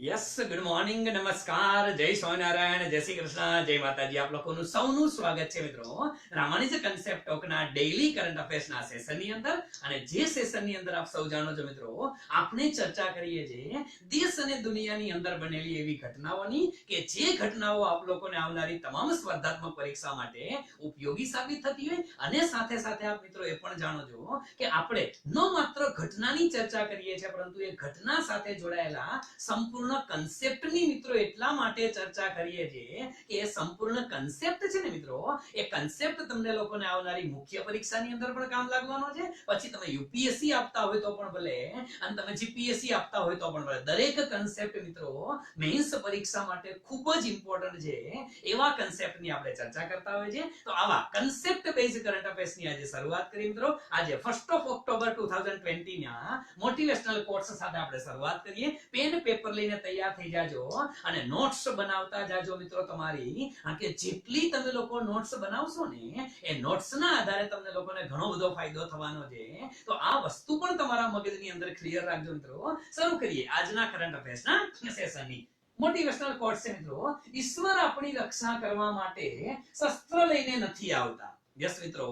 Yes good morning નમસ્કાર જય સ્વામિનારાયણ જય શ્રી કૃષ્ણ જય માતાજી આપ લોકોનું સૌનું સ્વાગત છે મિત્રો રામાનુજ કન્સેપ્ટ ટોકના ડેઈલી કરંટ અફેર્સના સેશનની અંદર અને જે સેશનની અંદર આપ સૌ જાણો છો મિત્રો આપણે ચર્ચા કરીએ છીએ દેશ અને દુનિયાની અંદર બનેલી એવી ઘટનાઓની કે જે ઘટનાઓ આપ લોકોને આવનારી તમામ સ્પર્ધાત્મક પરીક્ષા માટે ઉપયોગી સાબિત થતી હોય અને સાથે સાથે આપ મિત્રો એ પણ જાણો છો કે આપણે ન માત્ર ઘટનાની ચર્ચા કરીએ છીએ પરંતુ એ ઘટના સાથે જોડાયેલા સંપૂર્ણ કન્સેપ્ટની મિત્રો એટલા માટે ચર્ચા કરીએ છીએ કે એ સંપૂર્ણ કન્સેપ્ટ છે ને મિત્રો એ કન્સેપ્ટ તમને લોકોને આવનારી મુખ્ય પરીક્ષાની અંદર પણ કામ લાગવાનો છે, પછી તમે યુપીએસસી આપતા હોય તો પણ ભલે અને તમે જીપીએસસી આપતા હોય તો પણ ભલે, દરેક કન્સેપ્ટ મિત્રો મેઇન્સ પરીક્ષા માટે ખૂબ જ ઇમ્પોર્ટન્ટ છે એવા કન્સેપ્ટની આપણે ચર્ચા કરતા હોય છે. તો આવા કન્સેપ્ટ બેઝ કરંટ અફેર્સની આજે શરૂઆત કરી મિત્રો. આજે 1 ઓક્ટોબર 2020 ના મોટિવેશનલ કોટ્સ સાથે આપણે શરૂઆત કરીએ. પેન પેપર લઈને તૈયાર થઈ જાજો અને નોટ્સ બનાવતા જાજો મિત્રો. તમારી કે જેટલી તમે લોકો નોટ્સ બનાવશો ને એ નોટ્સના આધારે તમને લોકોને ઘણો બધો ફાયદો થવાનો છે. તો આ વસ્તુ પણ તમારા મગજની અંદર ક્લિયર રાખજો મિત્રો. શરૂ કરીએ આજના કરંટ અફેર્સના સેશનની. મોટિવેશનલ કોટ્સ છે મિત્રો. ઈશ્વર આપણી રક્ષા કરવા માટે શસ્ત્ર લઈને નથી આવતા. યસ મિત્રો,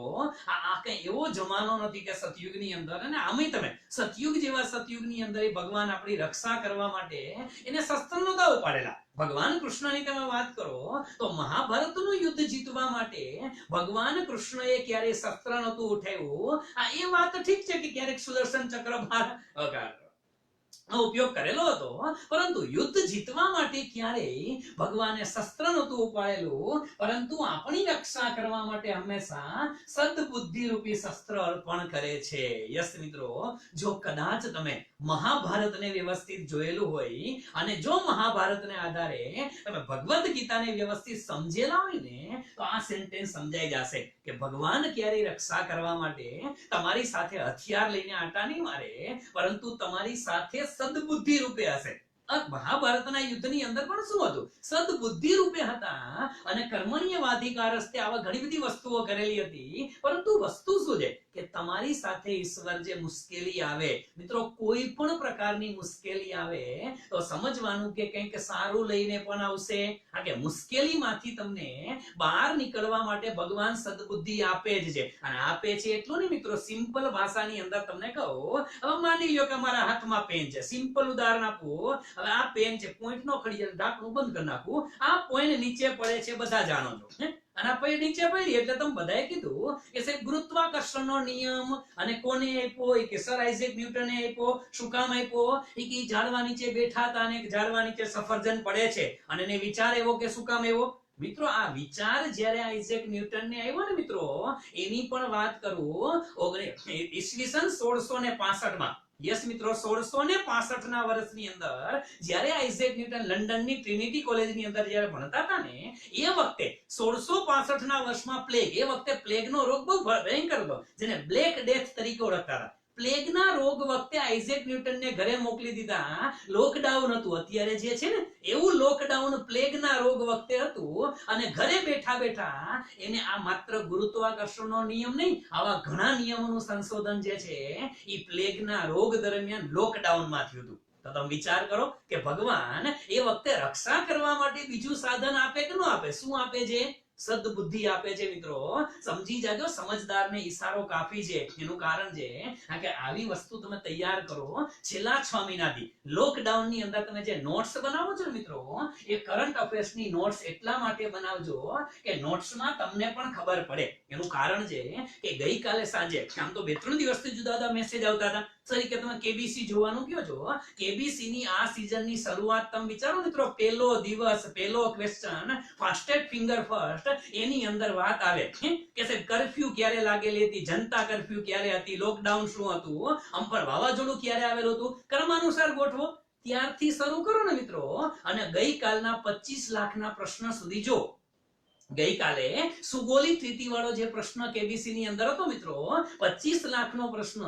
આ કઈ એવો જમાનો નથી કે સતયુગની અંદર, અને આમે તમે સતયુગ જેવા સતયુગની અંદર ભગવાન આપણી રક્ષા કરવા માટે એને શસ્ત્ર નહોતા ઉપાડેલા. ભગવાન કૃષ્ણની તમે વાત કરો તો મહાભારતનું યુદ્ધ જીતવા માટે ભગવાન કૃષ્ણએ ક્યારે શસ્ત્ર નહોતું ઉઠાવ્યું. આ એ વાત ઠીક છે કે ક્યારેક સુદર્શન ચક્ર ઉપયોગ કરેલો હતો, પરંતુ યુદ્ધ જીતવા માટે ક્યારેય ભગવાને શસ્ત્ર નહોતું ઉપાડેલું, પરંતુ આપણી રક્ષા કરવા માટે હંમેશા સદબુદ્ધિ રૂપી શસ્ત્ર અર્પણ કરે છે. યસ મિત્રો, જો કદાચ તમે મહાભારતને વ્યવસ્થિત જોયેલું હોય અને જો મહાભારતને આધારે તમે ભગવદ ગીતાને વ્યવસ્થિત સમજેલા હોય ને તો આ સેન્ટેન્સ સમજાઈ જશે કે ભગવાન ક્યારેય રક્ષા કરવા માટે તમારી સાથે હથિયાર લઈને આટા નહીં મારે, પરંતુ તમારી સાથે સદબુદ્ધિ રૂપે હશે. મહાભારતના યુદ્ધની અંદર પણ શું હતું? સદબુદ્ધિ રૂપે હતા અને કર્મણ્યવાધિકારસ્તે આવા ઘણી બધી વસ્તુઓ કરેલી હતી. પરંતુ વસ્તુ શું છે કે તમારી સાથે ઈશ્વર જે મુશ્કેલી આવે મિત્રો, કોઈ પણ પ્રકારની મુશ્કેલી આવે તો સમજવાનું કે કંઈક સારું લઈને પણ આવશે. કે મુશ્કેલીમાંથી તમને બહાર નીકળવા માટે ભગવાન સદબુદ્ધિ આપે જ છે. અને આપે છે એટલું નહીં મિત્રો, સિમ્પલ ભાષાની અંદર તમને કહું. હવે માની લ્યો કે મારા હાથમાં પેન છે. સિમ્પલ ઉદાહરણ આપું. હવે આ પેન છે, પોઈન્ટ નો ખડી જાય, ઢાંકણું બંધ કરી નાખું. આ પોઈન્ટ નીચે પડે છે, બધા જાણો છો. અને આ પોઈન્ટ નીચે પડી એટલે તમે બધાએ કીધું કે સાહેબ ગુરુત્વાકર્ષણનો નિયમ અને કોને આપ્યો? કે સર આઇઝેક ન્યૂટને આપ્યો. શું કામ આપ્યો? કે ઝાડવા નીચે બેઠા હતા અને ઝાડવા નીચે સફરજન પડે છે અને એને વિચાર આવ્યો કે શું કામ આવ્યો? મિત્રો, આ વિચાર જ્યારે આઇઝેક ન્યૂટનને આવ્યો ને મિત્રો, એની પણ વાત કરું. ઈસવીસન 1665 માં. યસ મિત્રો, 1665 ના વર્ષની અંદર જ્યારે આઇઝેક ન્યૂટન લંડનની ટ્રિનિટી કોલેજની અંદર જ્યારે ભણતા હતા ને એ વખતે 1665 ના વર્ષમાં પ્લેગ, એ વખતે પ્લેગનો રોગ બહુ ભયંકર હતો જેને બ્લેક ડેથ તરીકે ઓળખતા હતા. પ્લેગના રોગ વખતે આઇઝેક ન્યૂટનને ઘરે મોકલી દીધા. લોકડાઉન હતું અત્યારે જે છે ને એવું લોકડાઉન પ્લેગના રોગ વખતે હતું અને ઘરે બેઠા બેઠા એને આ માત્ર ગુરુત્વાકર્ષણનો નિયમ નહીં, આવા ઘણા નિયમોનું સંશોધન જે છે એ પ્લેગના રોગ દરમિયાન લોકડાઉનમાં થયું હતું. તો તમે વિચાર કરો કે ભગવાન એ વખતે રક્ષા કરવા માટે બીજું સાધન આપે કે ન આપે? શું આપે છે? સદબુદ્ધિ આપે છે મિત્રો. સમજી જાજો, સમજદારને ઈશારો કાફી છે. એનું કારણ છે કે આવી વસ્તુ તમે તૈયાર કરો. છેલ્લા 6 મહિનાથી લોકડાઉનની અંદર તમે જે નોટ્સ બનાવો છો મિત્રો, એ કરંટ અફેર્સની નોટ્સ એટલા માટે બનાવજો કે નોટ્સમાં તમને પણ ખબર પડે. એનું કારણ છે કે ગઈકાલે સાંજે, આમ તો 2-3 દિવસથી જુદા જુદા મેસેજ આવતા હતા સર કે તમે કેબીસી જોવાનું કયો છો. કેબીસી ની આ સીઝનની શરૂઆત તમે વિચારો મિત્રો, પહેલો દિવસ, પહેલો ક્વેશ્ચન ફાસ્ટેસ્ટ ફિંગર ફર્સ્ટ, એની અંદર વાત આવે કે સાહેબ કર્ફ્યુ ક્યારે લાગેલી હતી, જનતા કર્ફ્યુ ક્યારે હતી, લોકડાઉન શું હતું, અમ્પર વાવાઝોડું ક્યારે આવેલું હતું, ક્રમાનુસાર ગોઠવો. ત્યારથી શરૂ કરો ને મિત્રો અને ગઈકાલના 25 લાખના પ્રશ્ન સુધી જો. ગઈકાલે સુગોલી સ્થિતિ વાળો જે પ્રશ્ન કેબીસી ની અંદર હતો મિત્રો, 25 લાખનો પ્રશ્ન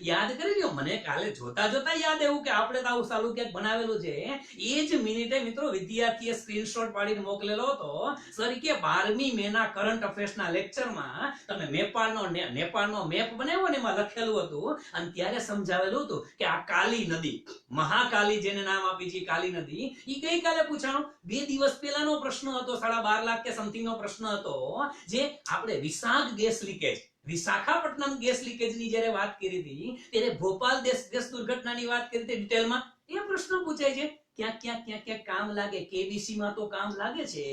યાદ કરી લ્યો. મને કાલે જોતા જોતા યાદ આવ્યું કે આપણે તો આવું સાલું ક્યાંક બનાવેલું છે. એ જ મિનિટે મિત્રો વિદ્યાર્થીએ સ્ક્રીનશોટ પાડીને મોકલેલો હતો. સર કે 12મી મેના કરંટ અફેર્સના લેક્ચરમાં તમે નેપાળનો મેપ બનાવ્યો ને એમાં લખેલું હતું અને ત્યારે સમજાવેલું હતું કે આ કાલી નદી, મહાકાલી જેને નામ આપી છે કાલી નદી, ઈ ગઈકાલે પૂછાણો. 2 દિવસ પહેલાનો પ્રશ્ન હતો, 12.5 લાખ કે સમથિંગ નો પ્રશ્ન હતો, જે આપણે Visakh gas leakage, Visakhapatnam gas leakage ની જ્યારે વાત કરી હતી ત્યારે ભોપાલ ગેસ દુર્ઘટનાની વાત કરી હતી ડિટેલમાં. એ પ્રશ્ન પૂછાય છે. ક્યાંક કામ લાગે. કેબીસી માં તો કામ લાગે છે,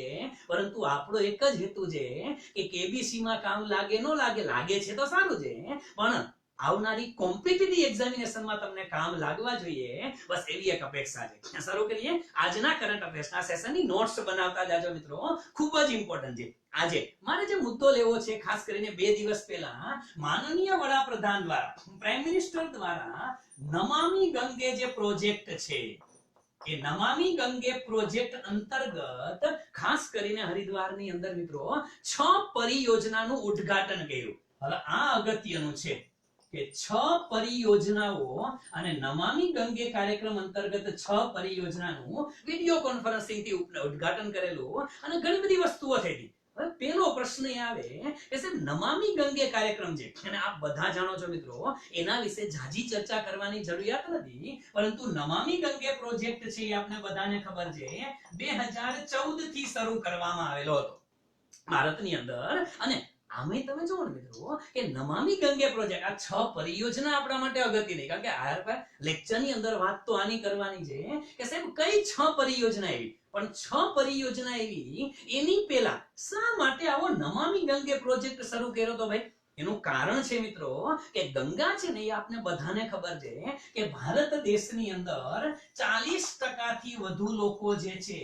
પરંતુ આપણો એક જ હેતુ છે કે કેબીસી માં કામ લાગે ન લાગે છે તો સારું છે, પણ આવનારી કોમ્પિટિટિવ એક્ઝામિનેશન માં તમને કામ લાગવા જોઈએ, બસ એવી એક અપેક્ષા છે. શરૂ કરીએ આજના કરંટ અફેર્સના સેશનની નોટ્સ બનાવતા જાજો મિત્રો, ખૂબ જ ઇમ્પોર્ટન્ટ છે. આજે મારે જે મુદ્દો લેવો છે, ખાસ કરીને 2 દિવસ પહેલા માનનીય વડાપ્રધાન દ્વારા, પ્રાઇમ મિનિસ્ટર દ્વારા નમામી ગંગે જે પ્રોજેક્ટ છે, એ નમામી ગંગે પ્રોજેક્ટ અંતર્ગત ખાસ કરીને હરિદ્વારની અંદર મિત્રો 6 પરિયોજનાનું ઉદ્ઘાટન કર્યું. હવે આ અગત્યનું છે કે 6 પરિયોજનાઓ અને નમામી ગંગે કાર્યક્રમ અંતર્ગત 6 પરિયોજનાનું વિડિયો કોન્ફરન્સિંગ થી ઉદ્ઘાટન કરેલું અને ઘણી બધી વસ્તુઓ થઈ હતી. હવે પેલો પ્રશ્ન એ આવે કે સાહેબ નમામી ગંગે કાર્યક્રમ છે અને આપ બધા જાણો છો મિત્રો, એના વિશે જાજી ચર્ચા કરવાની જરૂરિયાત નથી, પરંતુ નમામી ગંગે પ્રોજેક્ટ છે એ આપણે બધાને ખબર છે 2014 થી શરૂ કરવામાં આવેલો હતો ભારતની અંદર. અને આમે તમે જુઓ ને મિત્રો કે નમામી ગંગે પ્રોજેક્ટ, આ 6 પરિયોજના આપણા માટે અગત્યની, કારણ કે આ લેક્ચરની અંદર વાત તો આની કરવાની છે કે સાહેબ કઈ 6 પરિયોજના એવી, પણ 6 પરિયોજના એવી એની પહેલા શા માટે આવો નમામી ગંગે પ્રોજેક્ટ શરૂ કર્યો તો ભાઈ? એનું કારણ છે મિત્રો કે ગંગા છે ને, એ આપને બધાને ખબર છે કે ભારત દેશની અંદર 40% થી વધુ લોકો જે છે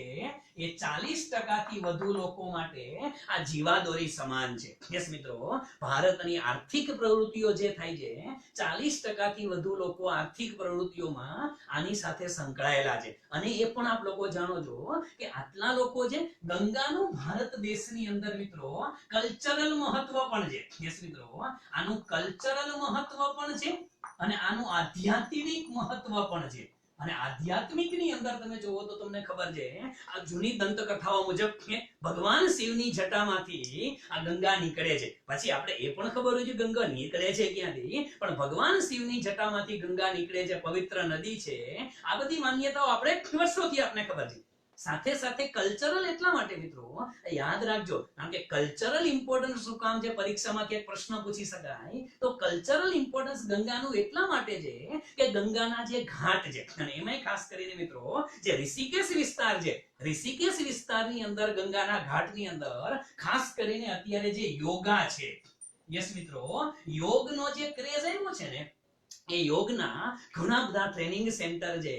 એ 40% થી વધુ લોકો માટે આ જીવાદોરી સમાન છે. યસ મિત્રો, ભારતની આર્થિક પ્રવૃત્તિઓ જે થાય છે 40% થી વધુ લોકો આર્થિક પ્રવૃત્તિઓમાં આની સાથે સંકળાયેલા છે. અને એ પણ આપ લોકો જાણો છો કે આટલા લોકો છે, ગંગાનું ભારત દેશની અંદર મિત્રો કલ્ચરલ મહત્વ પણ છે. યસ મિત્રો, આનું કલ્ચરલ મહત્વ પણ છે અને આનું આધ્યાત્મિક મહત્વ પણ છે. અને આધ્યાત્મિક ની અંદર તમે જોવો તો તમને ખબર છે, આ જૂની દંતકથાઓ મુજબ ભગવાન શિવની જટામાંથી આ ગંગા નીકળે છે. પછી આપણે એ પણ ખબર હોય છે ગંગા નીકળે છે ક્યાંથી, પણ ભગવાન શિવની જટામાંથી ગંગા નીકળે છે, પવિત્ર નદી છે. આ બધી માન્યતાઓ આપણે વર્ષોથી આપણે ખબર છે. સાથે સાથે કલ્ચરલ એટલા માટે મિત્રો યાદ રાખજો, કારણ કે કલ્ચરલ ઇમ્પોર્ટન્સ શું કામ છે, પરીક્ષામાં ક્યાંક પ્રશ્ન પૂછી શકાય તો કલ્ચરલ ઇમ્પોર્ટન્સ ગંગાનું એટલા માટે છે કે ગંગાના જે ઘાટ છે, અને એમાંય ખાસ કરીને મિત્રો જે ઋષિકેશ વિસ્તાર છે, ઋષિકેશ વિસ્તારની અંદર ગંગાના ઘાટની અંદર ખાસ કરીને અત્યારે જે યોગા છે, યસ મિત્રો, યોગનો જે ક્રેઝ આવ્યો છે ને, એ યોગના ઘણા બધા ટ્રેનિંગ સેન્ટર છે.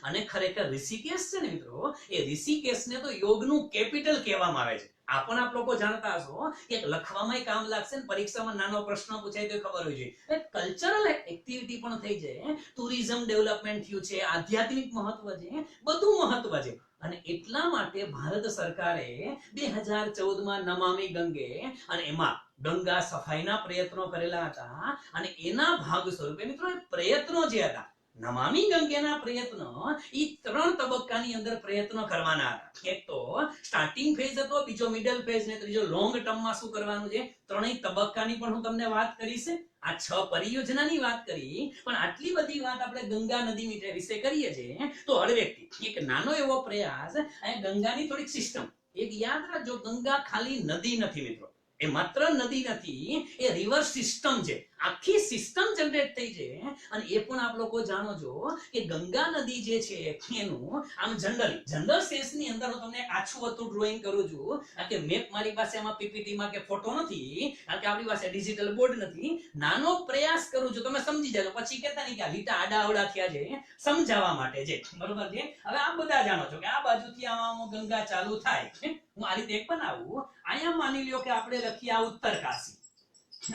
અને ખરેખર ઋષિકેશ છે ને મિત્રો, એ ઋષિકેશને તો યોગનું કેપિટલ કહેવામાં આવે છે. આ પણ આપ લોકો જાણતા હશો કે લખવામાં કામ લાગશે ને પરીક્ષામાં નાનો પ્રશ્ન પૂછાય તો ખબર હોય છે. કલ્ચરલ એક્ટિવિટી પણ થઈ છે, ટુરિઝમ ડેવલપમેન્ટ થયું છે, આધ્યાત્મિક મહત્વ છે, બધું મહત્વ છે. અને એટલા માટે ભારત સરકારે 2014માં નમામી ગંગે અને એમાં ગંગા સફાઈના પ્રયત્નો કરેલા હતા. અને એના ભાગ સ્વરૂપે મિત્રો એ પ્રયત્નો જે હતા, નમામી ગંગેના પ્રયત્નો, ઈ 3 તબક્કાની અંદર પ્રયત્નો કરવાના હતા. એક તો સ્ટાર્ટિંગ ફેઝ હતો, બીજો મિડલ ફેઝ ને ત્રીજો લોંગ ટર્મમાં શું કરવાનું છે. 3 તબક્કાની પણ હું તમને વાત કરીશ. આ 6 પરિયોજનાની વાત કરી, પણ આટલી બધી વાત આપણે ગંગા નદી વિશે કરીએ છીએ તો હળવેકથી એક નાનો એવો પ્રયાસ, ગંગાની થોડીક સિસ્ટમ એક યાદ રાખજો. ગંગા ખાલી નદી નથી મિત્રો, એ માત્ર નદી નથી, એ રિવર સિસ્ટમ છે, આખી સિસ્ટમ જનરેટ થઈ છે. અને એ પણ આપ લોકો જાણો છો કે ગંગા નદી જે છે એનું આમ જનરલ સેન્સની અંદર હું તમને આછું હતું ડ્રોઈંગ કરું છું, કે મેપ મારી પાસે આમાં પીપીટી માં કે ફોટો નથી, કારણ કે આપણી પાસે ડિજિટલ બોર્ડ નથી. નાનો પ્રયાસ કરું છું, તમે સમજી જાજો, પછી કહેતા નહીં કે આ લીટા આડા અવડા થયા છે, સમજાવવા માટે છે, બરોબર છે. હવે આ બધા જાણો છો કે આ બાજુથી આમાં ગંગા ચાલુ થાય, હું આ રીતે એક બનાવું. અહીંયા માની લ્યો કે આપણે લખીએ આ ઉત્તર કાશી,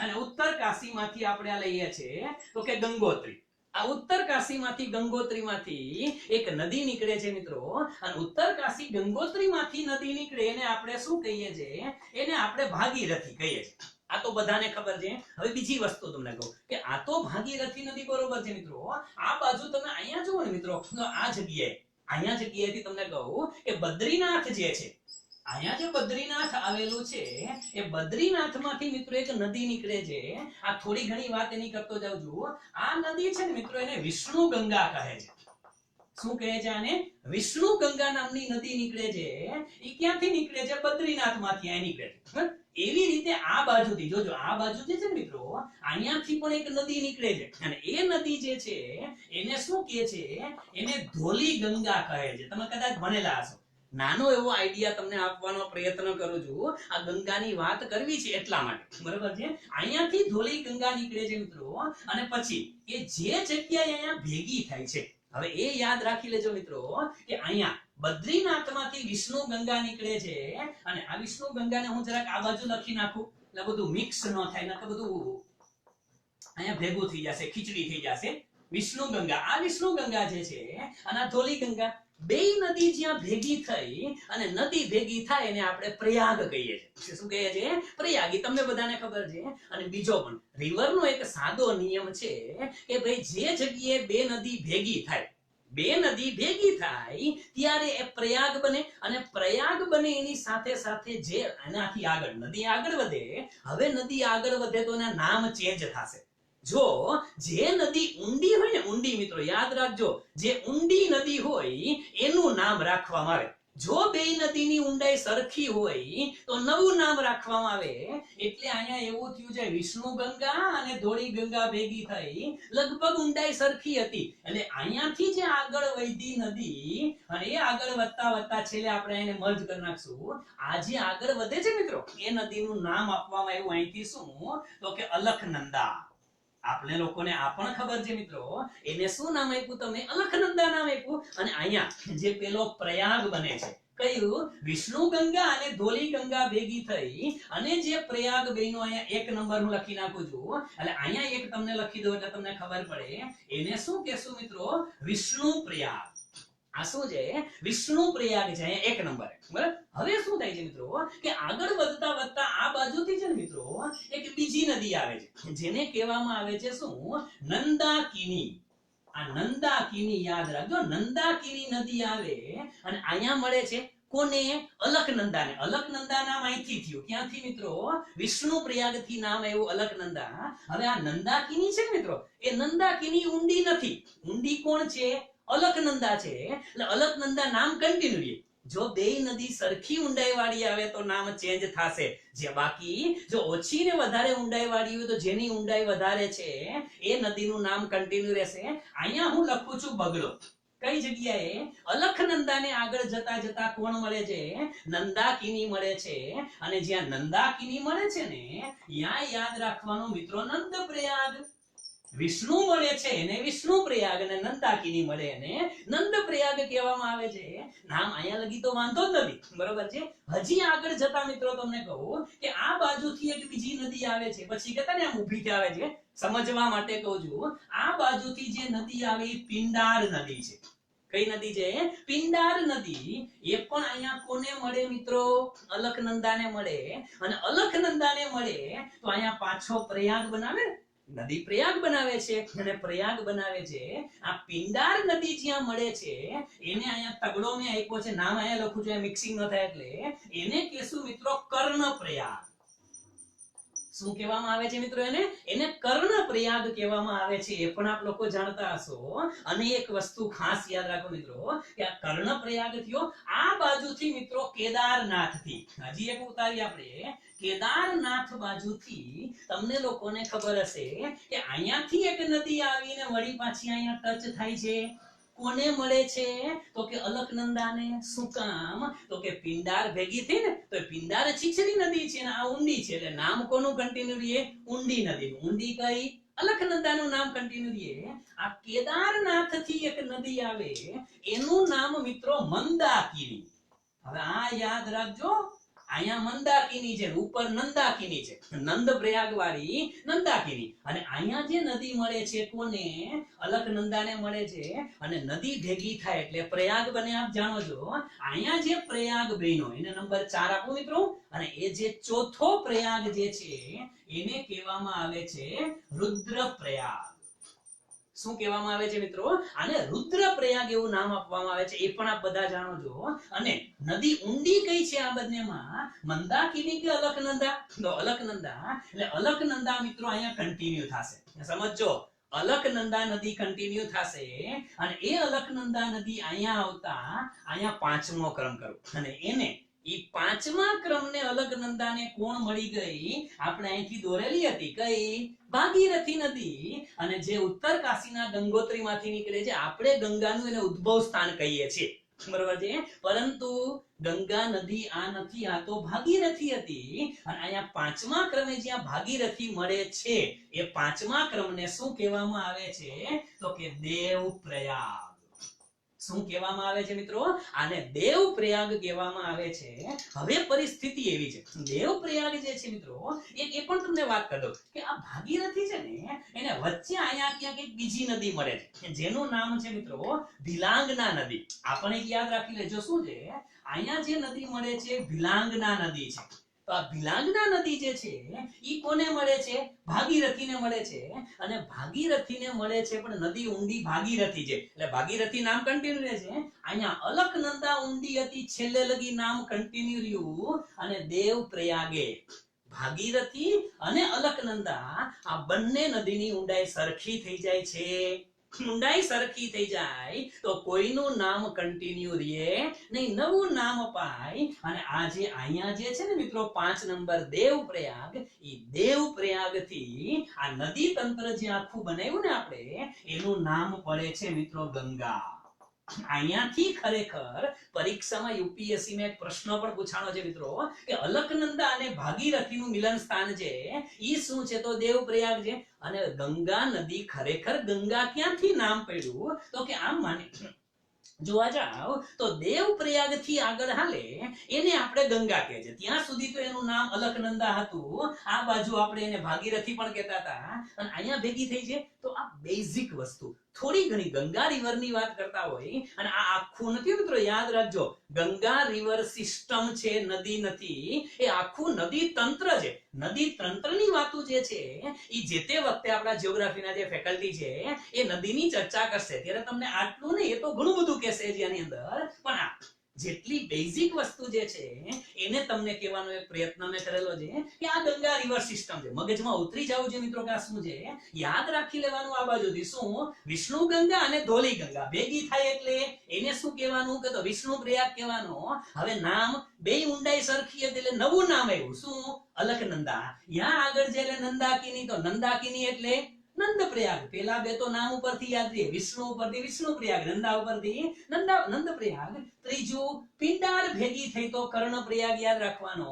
અને ઉત્તર કાશી માંથી આપણે આ લઈએ છીએ તો કે ગંગોત્રી. આ ઉત્તર કાશીમાંથી ગંગોત્રીમાંથી એક નદી નીકળે છે મિત્રો, અને ઉત્તર કાશી ગંગોત્રીમાંથી નદી નીકળે એને આપણે શું કહીએ છીએ? એને આપણે ભાગીરથી કહીએ છીએ. આ તો બધાને ખબર છે. હવે બીજી વસ્તુ તમને કહું કે આ તો ભાગીરથી નદી બરોબર છે મિત્રો. આ બાજુ તમે અહીંયા જુઓ ને મિત્રો, તો આ જગ્યાએથી તમને કહું કે બદ્રીનાથ જે છે, અહીંયા જે બદ્રીનાથ આવેલું છે એ બદ્રીનાથમાંથી મિત્રો એક નદી નીકળે છે. આ થોડી ઘણી વાત એની કરતો જાઉં છું. આ નદી છે ને મિત્રો એને વિષ્ણુ ગંગા કહે છે. શું કહે છે આને? વિષ્ણુ ગંગા નામની નદી નીકળે છે. એ ક્યાંથી નીકળે છે? બદ્રીનાથમાંથી અહીં નીકળે છે. એવી રીતે આ બાજુથી જોજો, આ બાજુ જે છે મિત્રો અહીંયાથી પણ એક નદી નીકળે છે, અને એ નદી જે છે એને શું કહે છે? એને ધોલી ગંગા કહે છે. તમે કદાચ ભણેલા હશો. નાનો એવો આઈડિયા તમને આપવાનો પ્રયત્ન કરું છું. આ ગંગાની વાત કરવી છે એટલા માટે, બરોબર છે? અહીંયાથી ધોલી ગંગા નીકળે છે મિત્રો, અને પછી એ જે જગ્યાએ અહીંયા ભેગી થાય છે, હવે એ યાદ રાખી લેજો મિત્રો કે અહીંયા બદ્રીનાથમાંથી વિષ્ણુ ગંગા નીકળે છે, અને આ વિષ્ણુ ગંગાને હું જરાક આ બાજુ લખી નાખું એટલે બધું મિક્સ ન થાય, નકર બધું અહીંયા ભેગું થઈ જશે, ખીચડી થઈ જશે. વિષ્ણુ ગંગા, આ વિષ્ણુ ગંગા જે છે અને આ ધોલી ગંગા, બે નદી જ્યાં ભેગી થઈ અને નદી ભેગી થાય એને આપણે પ્રયાગ કહીએ છીએ. શું કહીએ છીએ? પ્રયાગ. એ તમને બધાને ખબર છે. અને બીજો પણ રિવરનો એક સાદો નિયમ છે કે ભાઈ જે જગ્યાએ બે નદી ભેગી થાય, ત્યારે એ પ્રયાગ બને, અને પ્રયાગ બને એની સાથે સાથે જે એનાથી આગળ નદી આગળ વધે, હવે નદી આગળ વધે તો એના નામ ચેન્જ થશે. જો જે નદી ઊંડી હોય ને, ઊંડી મિત્રો યાદ રાખજો, જે ઊંડી નદી હોય એનું નામ રાખવામાં આવે. જો બે નદીની ઊંડાઈ સરખી હોય તો નવું નામ રાખવામાં આવે. એટલે અહીંયા એવું થયું છે, વિષ્ણુ ગંગા અને ધોળી ગંગા ભેગી થઈ, લગભગ ઊંડાઈ સરખી હતી, એટલે અહીંયાથી જે આગળ વધી નદી અને એ આગળ વધતા વધતા છેલ્લે આપણે એને મર્જ કરી નાખશું. આ જે આગળ વધે છે મિત્રો એ નદીનું નામ આપવામાં આવ્યું અહીંથી શું? તો કે અલખનંદા. આપણે લોકોને આ પણ ખબર છે મિત્રો, એને શું નામ આપ્યું? તમે અલખનંદા નામ આપ્યું. અને અહીંયા જે પેલો પ્રયાગ બને છે, કયું? વિષ્ણુ ગંગા અને ધોલી ગંગા ભેગી થઈ અને જે પ્રયાગ બન્યો, અહીંયા એક નંબર હું લખી નાખું છું, એટલે અહીંયા એક તમને લખી દો એટલે તમને ખબર પડે. એને શું કહેશું મિત્રો? વિષ્ણુ પ્રયાગ. આ શું છે? વિષ્ણુ પ્રયાગ છે. અહીંયા એક નંબર. બરાબર. હવે શું થાય છે મિત્રો કે આગળ વધતા વધતા આ બાજુથી છે ને મિત્રો એક બીજી નદી આવે છે, જેને કહેવામાં આવે છે શું? નંદાકિની. આ નંદાકિની યાદ રાખજો. નંદાકિની નદી આવે અને અહીંયા મળે છે કોને? અલખનંદાને. અલખનંદા નામ અહીંથી થયું. ક્યાંથી મિત્રો? વિષ્ણુ પ્રયાગ થી નામ આવ્યું અલખનંદા. હવે આ નંદાકિની છે મિત્રો, એ નંદાકિની ઊંડી નથી. ઊંડી કોણ છે? અલખનંદા છે. એટલે અલખનંદા નામ કન્ટિન્યુ રહે. જો બે નદી સરખી ઊંડાઈ વાળી આવે તો નામ ચેન્જ થશે. જે બાકી જો ઓછી ને વધારે ઊંડાઈ વાળી હોય તો જેની ઊંડાઈ વધારે છે એ નદીનું નામ કન્ટિન્યુ રહેશે. અહીંયા હું લખું છું બગડો. કઈ જગ્યાએ? અલખનંદાને આગળ જતા જતા કોણ મળે છે? નંદાકિની મળે છે. અને જ્યાં નંદાકિની મળે છે ને ત્યાં યાદ રાખવાનું મિત્રો નંદ પ્રયાગ. વિષ્ણુ મળે છે એને વિષ્ણુ પ્રયાગ, અને નંદાકિની મળે એને નંદ પ્રયાગ કહેવામાં આવે છે. નામ અહીંયા લગી તો વાંધો જ નથી, બરોબર છે? હજી આગળ જતા મિત્રો તમને કહું કે આ બાજુથી એક બીજી નદી આવે છે, પછી કહેતા ને આમ ઊભી થી આવે છે, સમજવા માટે કહું છું. આ બાજુથી જે નદી આવે એ પિંડાર નદી છે. કઈ નદી છે? પિંડાર નદી. એ પણ અહીંયા કોને મળે મિત્રો? અલખનંદાને મળે. અને અલખનંદાને મળે તો અહીંયા પાછો પ્રયાગ બનાવે, નદી પ્રયાગ બનાવે છે. અને પ્રયાગ બનાવે છે. આ પિંડાર નદી જ્યાં મળે છે એને અહીંયા તગડો મેં આપ્યો છે, નામ અહીંયા લખું છું, મિક્સિંગ ન થાય એટલે એને કહેશું મિત્રો કર્ણ પ્રયાગ. શું કહેવામાં આવે છે મિત્રો? એને કર્ણ પ્રયાગ કહેવામાં આવે છે. એ પણ આપ લોકો જાણતા હશો. અને એક વસ્તુ ખાસ યાદ રાખો મિત્રો કે આ કર્ણ પ્રયાગ થયો આ બાજુથી મિત્રો કેદારનાથ થી. હજી એક ઉતારી આપણે કેદારનાથ બાજુથી. તમને લોકોને ખબર હશે કે અહીંયાથી એક નદી આવીને વળી પાછી અહીંયા ટચ થાય છે. કોને મળે છે? તો કે અલખનંદાને. શું કામ? તો કે પિંડાર ભેગી થઈ ને તો પિંડાર છીછરી નદી છે ને આ ઊંડી છે, એટલે નામ કોનું કન્ટિન્યુ રહે? ઊંડી નદીનું. ઊંડી કઈ? અલખનંદાનું નામ કન્ટિન્યુ રહે. આ કેદારનાથ થી એક નદી આવે એનું નામ મિત્રો મંદાકિની. હવે આ યાદ રાખજો, અહીંયા મંદાકિની છે, ઉપર નંદાકિની છે, નંદ પ્રયાગ વાળી નંદાકિની. અને અહીંયા જે નદી મળે છે કોને? અલકનંદાને મળે છે. અને નદી ભેગી થાય એટલે પ્રયાગ બને, આપ જાણો છો. અહીંયા જે પ્રયાગ બન્યો એને નંબર 4 આપો મિત્રો. અને એ જે ચોથો પ્રયાગ જે છે એને કહેવામાં આવે છે રુદ્રપ્રયાગ. શું કહેવામાં આવે છે મિત્રો? આને રુદ્રપ્રયાગ એવું નામ આપવામાં આવે છે. એ પણ આપ બધા જાણો છો. અને નદી ઊંડી કઈ છે આ બંનેમાં? મંદાકિની કે અલકનંદા? તો અલકનંદા. એટલે અલકનંદા મિત્રો અહીંયા કન્ટિન્યુ થશે. સમજો, અલકનંદા નદી કન્ટિન્યુ થશે. અને એ અલકનંદા નદી અહીંયા આવતા અહીંયા 5મો ક્રમ કરો. અને એને ઈ 5મા ક્રમને અલકનંદાને કોણ મળી ગઈ? આપણે અહીંથી દોરેલી હતી કઈ? ભાગીરથી નદી. અને જે ઉત્તર કાશીના ગંગોત્રીમાંથી નીકળે છે, આપણે ગંગાનું એને ઉદ્ભવ સ્થાન કહીએ છીએ, બરોબર છે. પરંતુ ગંગા નદી આ નથી, આ તો ભાગીરથી હતી. અને અહીંયા 5મા ક્રમે જ્યાં ભાગીરથી મળે છે એ 5મા ક્રમને શું કહેવામાં આવે છે? તો કે દેવપ્રયાગ. શું કહેવામાં આવે છે મિત્રો? આને દેવપ્રયાગ કહેવામાં આવે છે. હવે પરિસ્થિતિ એવી છે, દેવપ્રયાગ જે છે મિત્રો, એ પણ તમને વાત કરી દઉં કે આ ભાગીરથી છે ને એને વચ્ચે અહીંયા ક્યાંક એક બીજી નદી મળે છે જેનું નામ છે મિત્રો ભિલાંગના નદી. આપણે એક યાદ રાખી લેજો. શું છે અહીંયા જે નદી મળે છે? ભિલાંગના નદી છે. તો આ ભિલાંગના નદી જે છે ઈ કોને મળે છે? ભાગીરથીને મળે છે. અને ભાગીરથીને મળે છે પણ નદી ઊંડી ભાગીરથી છે એટલે ભાગીરથી નામ કન્ટિન્યુ રહે છે. અહીંયા અલકનંદા ઊંડી હતી, છેલ્લે લગી નામ કન્ટિન્યુ રહ્યું. અને દેવપ્રયાગે ભાગીરથી અને અલકનંદા આ બંને નદીની ઊંડાઈ સરખી થઈ જાય છે. ઊંડાઈ સરખી થઈ જાય તો કોઈનું નામ કન્ટિન્યુ રહે નહીં, નવું નામ અપાય. અને આ જે અહીંયા જે છે ને મિત્રો 5 નંબર દેવપ્રયાગ, ઈ દેવપ્રયાગ થી આ નદી તંત્ર જે આખું બનાવ્યું ને આપણે, એનું નામ પડે છે મિત્રો ગંગા. અહીંયાથી ખરેખર પરીક્ષામાં યુપીએસસી માં એક પ્રશ્ન પણ પૂછાણો છે મિત્રો કે અલકનંદા અને ભાગીરથીનું મિલન સ્થાન છે ઈ શું છે? તો દેવપ્રયાગ છે. અને ગંગા નદી ખરેખર ગંગા ક્યાંથી નામ પડ્યું? તો કે આમ માને જોવા જાવ તો દેવપ્રયાગ થી આગળ હાલે એને આપણે ગંગા કહે છે. ત્યાં સુધી તો એનું નામ અલકનંદા હતું. આ બાજુ આપણે એને ભાગીરથી પણ કહેતા હતા. અને અહીંયા ભેગી થઈ છે. તો આ બેઝિક વસ્તુ થોડી ઘણી ગંગા રિવર ની વાત કરતા હોય. અને આ આખું નથી મિત્રો, યાદ રાખજો, ગંગા રિવર સિસ્ટમ છે, નદી નથી. એ આખું નદી તંત્ર છે. નદી તંત્રની વાતો જે છે એ જે તે વખતે આપણા જીઓગ્રાફીના જે ફેકલ્ટી છે એ નદીની ચર્ચા કરશે ત્યારે તમને આટલું નહીં, એ તો ઘણું બધું કહેશે જેની અંદર. પણ આ જેટલી બેઝિક વસ્તુ જે છે એને તમને કહેવાનો એક પ્રયત્ન મેં કરેલો છે કે આ ગંગા રિવર સિસ્ટમ છે. મગજમાં ઉતરી જવું છે મિત્રો કે આ શું છે. યાદ રાખી લેવાનું આ બાજુથી શું વિષ્ણુ ગંગા અને ધોલી ગંગા ભેગી થાય એટલે એને શું કહેવાનું કે તો વિષ્ણુ પ્રયાગ કહેવાનો. હવે નામ બે ઊંડાઈ સરખી હતી એટલે નવું નામ આવ્યું. શું? અલકનંદા. યા આગળ છે એટલે નંદાકિની. તો નંદાકિની એટલે નંદ પ્રયાગ. પેલા બે તો નામ ઉપરથી યાદ રહે, વિષ્ણુ ઉપરથી વિષ્ણુ પ્રયાગ, નંદા ઉપરથી નંદ પ્રયાગ. ત્રીજું પિંડાર ભેગી થઈ તો કર્ણ પ્રયાગ યાદ રાખવાનો.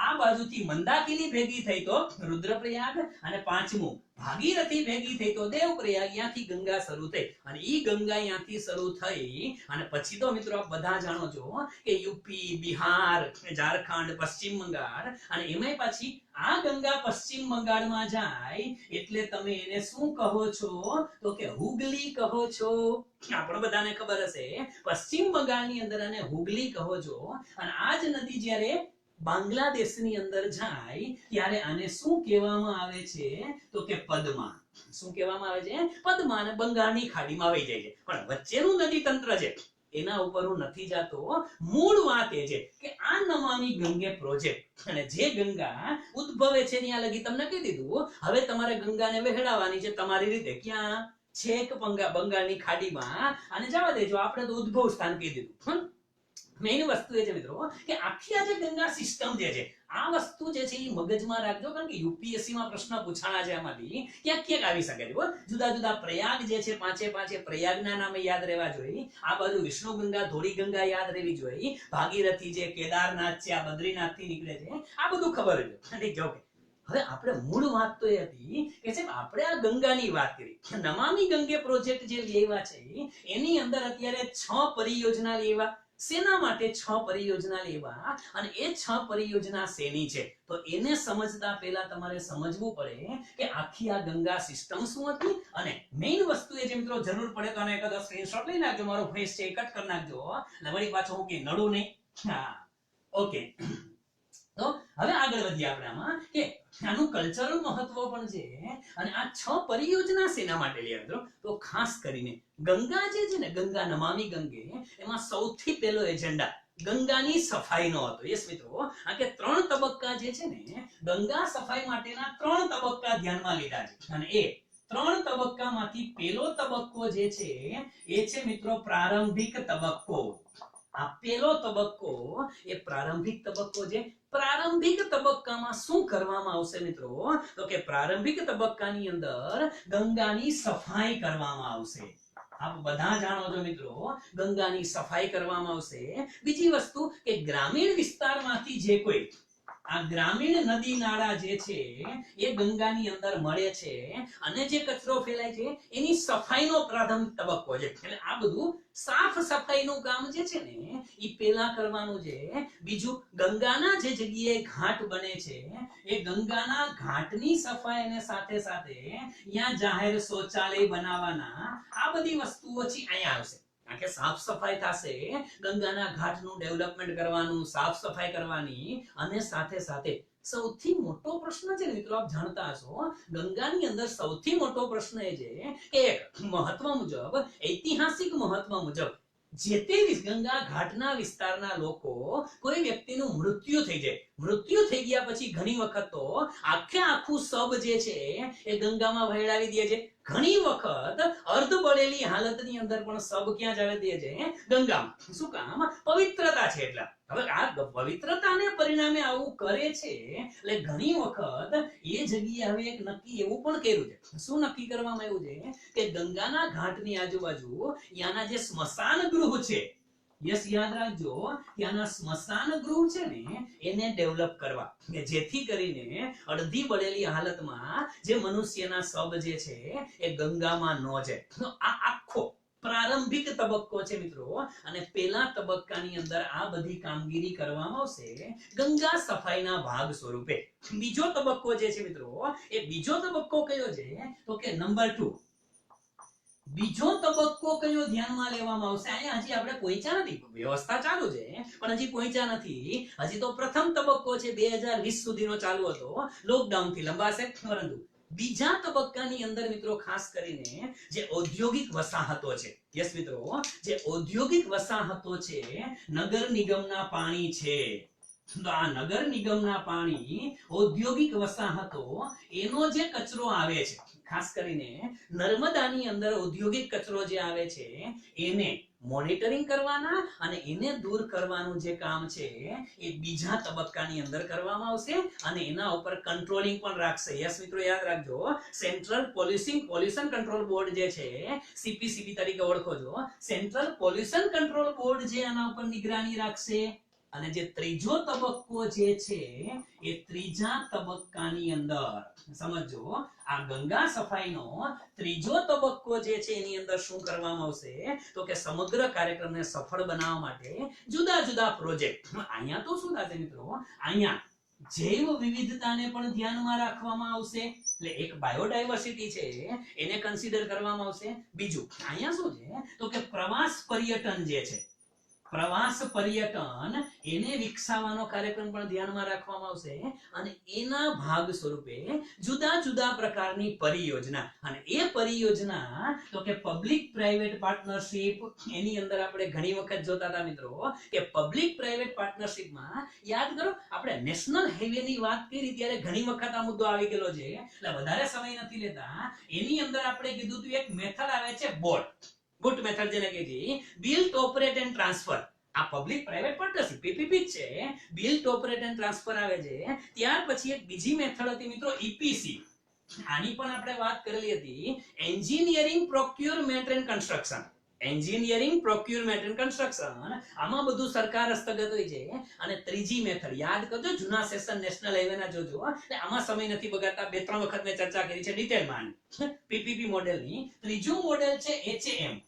આ બાજુથી મંદાકિની ભેગી થઈ તો રુદ્રપ્રયાગ. અને પાંચમું ભાગીરથી ભેગી થઈ તો દેવપ્રયાગ. ત્યાંથી ગંગા શરૂ થઈ. અને ઈ ગંગા ત્યાંથી શરૂ થઈ અને પછી તો મિત્રો આપ બધા જાણો છો કે યુપી, બિહાર, ઝારખંડ, પશ્ચિમ બંગાળ. અને એમાંય પાછી આ ગંગા પશ્ચિમ બંગાળમાં જાય એટલે તમે એને શું કહો છો? તો કે હુગલી કહો છો. આપણે બધાને ખબર હશે પશ્ચિમ બંગાળની અંદર આને હુગલી કહો છો. અને આ જ નદી જ્યારે બાંગ્લાદેશની અંદર જાય ત્યારે આને શું કહેવામાં આવે છે? તો કે પદ્મા. શું કહેવામાં આવે છે? પદ્મા. અને બંગાળની ખાડીમાં વહી જાય છે. પણ વચ્ચેનું નદી તંત્ર છે એના ઉપર હું નથી જાતો. મૂળ વાત એ છે કે આ નમામી ગંગે પ્રોજેક્ટ અને જે ગંગા ઉદ્ભવે છે ત્યાં લગી તમને કહી દીધું. હવે તમારે ગંગાને વહેડાવવાની છે તમારી રીતે. ક્યાં? છેક બંગાળની ખાડીમાં. અને જવા દેજો, આપણે તો ઉદ્ભવ સ્થાન કહી દીધું. મેઇન વસ્તુ એ છે મિત્રો કે આખી આ જે ગંગા સિસ્ટમ જે છે આ વસ્તુ જે છે એ મગજમાં રાખજો. કારણ કે યુપીએસસી માં પ્રશ્ન પૂછાણા છે આમાંથી ક્યાંક ક્યાંક આવી શકે છે. જુદા જુદા પ્રયાગ જે છે પાંચે પ્રયાગના નામે યાદ રહેવા જોઈએ. આ બાજુ વિષ્ણુ ગંગા, ધોળી ગંગા યાદ રહેવી જોઈએ. ભાગીરથી છે, કેદારનાથ છે, આ બદ્રીનાથ થી નીકળે છે, આ બધું ખબર જ. ઠીક છે, ઓકે. હવે આપણે મૂળ વાત તો એ હતી કે સાહેબ આપણે આ ગંગાની વાત કરી. નમામી ગંગે પ્રોજેક્ટ જે લેવા છે એની અંદર અત્યારે 6 પરિયોજના લેવા. શેના માટે 6 પરિયોજના લેવા અને એ 6 પરિયોજના શેની છે તો એને સમજતા પહેલા તમારે સમજવું પડે કે આખી આ ગંગા સિસ્ટમ શું હતી અને મેઈન વસ્તુ એ જે મિત્રો જરૂર પડે તો આનો એકાદો સ્ક્રીનશોટ લઈ નાખજો મારો ફેસ છે કટ કરી નાખજો એટલે વળી પાછો હું કે નડું નહીં હા ઓકે તો હવે આગળ વધીએ આપણે આમાં કે આનું કલ્ચરલ મહત્વ પણ છે અને આ 6 પરિયોજના શેના માટે લે મિત્રો તો ખાસ કરીને ગંગા જે છે ને ગંગા નમામિ ગંગે એમાં સૌથી પહેલો એજન્ડા ગંગાની સફાઈનો હતો યસ મિત્રો આ કે 3 તબક્કા જે છે ને ગંગા સફાઈ માટેના 3 તબક્કા ધ્યાનમાં લીધા છે અને એ 3 તબક્કામાંથી પહેલો તબક્કો જે છે એ છે મિત્રો પ્રારંભિક તબક્કો આ પહેલો તબક્કો એ પ્રારંભિક તબક્કો છે પ્રારંભિક તબક્કામાં શું કરવામાં આવશે મિત્રો તો કે પ્રારંભિક તબક્કાની અંદર ગંગાની સફાઈ કરવામાં આવશે આપ બધા જાણો છો મિત્રો ગંગાની સફાઈ કરવામાં આવશે બીજી વસ્તુ કે ગ્રામીણ વિસ્તારમાંથી જે કોઈ આ ગ્રામીણ નદી નાળા જે છે એ ગંગાની અંદર મળે છે અને જે કચરો ફેલાય છે એની સફાઈનો પ્રારંભિક તબક્કો છે એટલે આ બધું સાફ સફાઈનું કામ જે છે ને ઈ પેલા કરવાનું છે બીજું ગંગાના જે જગ્યાએ ઘાટ બને છે એ ગંગાના ઘાટની સફાઈ અને સાથે સાથે અહીંયા જાહેર શૌચાલય બનાવવાના આ બધી વસ્તુઓ છે અહીંયા આવશે કે સાફ સફાઈ થશે ગંગાના ઘાટનું ડેવલપમેન્ટ કરવાનું સાફ સફાઈ કરવાની અને સાથે સાથે સૌથી મોટો પ્રશ્ન છે ને મિત્રો આપ જાણતા હશો ગંગાની અંદર સૌથી મોટો પ્રશ્ન એ છે કે એક મહત્વ મુજબ ઐતિહાસિક મહત્વ મુજબ જે તે ગંગા ઘાટના વિસ્તારના લોકો કોઈ વ્યક્તિનું મૃત્યુ થઈ જાય મૃત્યુ થઈ ગયા પછી ઘણી વખત તો આખું શબ જે છે એ ગંગામાં વહેડાવી દે છે ઘણી વખત અર્ધ બળેલી હાલતની અંદર પણ શબ ક્યાં જવા દે છે ગંગામાં શું કામ પવિત્રતા છે એટલે હવે આ પવિત્રતાને પરિણામે આવું કરે છે એટલે ઘણી વખત એ જગ્યાએ હવે એક નક્કી એવું પણ કર્યું છે શું નક્કી કરવામાં આવ્યું છે કે ગંગાના ઘાટની આજુબાજુ ત્યાંના જે સ્મશાન ગૃહ છે યસ યાદ રાખજો ત્યાંના સ્મશાન ગૃહ છે ને એને ડેવલપ કરવા જેથી કરીને અડધી બળેલી હાલતમાં જે મનુષ્યના શબ જે છે એ ગંગામાં ન જાય તો આ આખો પ્રારંભિક તબક્કો છે મિત્રો અને પહેલા તબક્કાની અંદર આ બધી કામગીરી કરવામાં આવશે ગંગા સફાઈના ભાગ સ્વરૂપે બીજો તબક્કો જે છે મિત્રો એ બીજો તબક્કો કયો છે તો કે નંબર 2 બીજો તબક્કો કયો ધ્યાનમાં લેવામાં આવશે અહીંયા હજી આપણે પહોંચ્યા નથી વ્યવસ્થા ચાલુ છે પણ હજી પહોંચ્યા નથી હજી તો પ્રથમ તબક્કો છે 2020 સુધીનો ચાલુ હતો લોકડાઉન થી લંબાશે પરંતુ બીજા તબક્કાની અંદર મિત્રો ખાસ કરીને જે ઔદ્યોગિક વસાહતો છે યસ મિત્રો જે ઔદ્યોગિક વસાહતો છે નગર નિગમના પાણી છે તો આ નગર નિગમના પાણી ઔદ્યોગિક વસાહતો એનો જે કચરો આવે છે ખાસ કરીને નર્મદાની અંદર ઔદ્યોગિક કચરો જે આવે છે એને મોનિટરિંગ કરવાના અને એને દૂર કરવાનું જે કામ છે એ બીજા તબક્કાની અંદર કરવામાં આવશે અને એના ઉપર કંટ્રોલિંગ પણ રાખશે યસ મિત્રો યાદ રાખજો સેન્ટ્રલ પોલ્યુશન કંટ્રોલ બોર્ડ જે છે સીપીસીબી તરીકે ઓળખો છો સેન્ટ્રલ પોલ્યુશન કંટ્રોલ બોર્ડ જે આના ઉપર નિગરાની રાખશે અને જે ત્રીજો તબક્કો જે છે એ ત્રીજા તબક્કાની અંદર સમજો આ ગંગા સફાઈનો ત્રીજો તબક્કો જે છે એની અંદર શું કરવામાં આવશે તો કે સમગ્ર કાર્યક્રમને સફળ બનાવવા માટે જુદા જુદા પ્રોજેક્ટ અહીંયા તો શું થશે મિત્રો અહીંયા જૈવ વિવિધતાને પણ ધ્યાનમાં રાખવામાં આવશે એટલે એક બાયોડાયવર્સિટી છે એને કન્સિડર કરવામાં આવશે બીજું અહીંયા શું છે તો કે પ્રવાસ પર્યટન જે છે પ્રવાસ પર્યટન એને વિકસાવવાનો કાર્યક્રમ પણ ધ્યાનમાં રાખવામાં આવશે અને એના ભાગ સ્વરૂપે જુદા જુદા પ્રકારની પરિયોજના અને એ પરિયોજના તો કે પબ્લિક પ્રાઇવેટ પાર્ટનરશિપ એની અંદર આપણે ઘણી વખત જોતા હતા મિત્રો કે પબ્લિક પ્રાઇવેટ પાર્ટનરશિપમાં યાદ કરો આપણે નેશનલ હાઈવે ની વાત કરી ત્યારે ઘણી વખત આ મુદ્દો આવી ગયેલો છે એટલે વધારે સમય નથી લેતા એની અંદર આપણે કીધું હતું એક મેથડ આવે છે બોટ મેથડ જેને કહે છે બિલ્ટ ઓપરેટ એન્ડ ટ્રાન્સફર આ પબ્લિક પ્રાઇવેટ પાર્ટનરશિપ પીપીપી છે બિલ્ટ ઓપરેટ એન્ડ ટ્રાન્સફર આવે છે ત્યાર પછી એક બીજી મેથડ હતી મિત્રો ઈપીસી આની પણ આપણે વાત કરેલી હતી એન્જિનિયરિંગ પ્રોક્યુરમેન્ટ એન્ડ કન્સ્ટ્રક્શન આમાં બધું સરકાર હસ્તગત હોય છે અને ત્રીજી મેથડ યાદ કરજો જૂના સેશન નેશનલ હાઈવે ના જોજો એટલે આમાં સમય નથી બગાડતા 2-3 વખત મેં ચર્ચા કરી છે ડિટેલમાં પીપીપી મોડેલની ત્રીજું મોડેલ છે એચએમ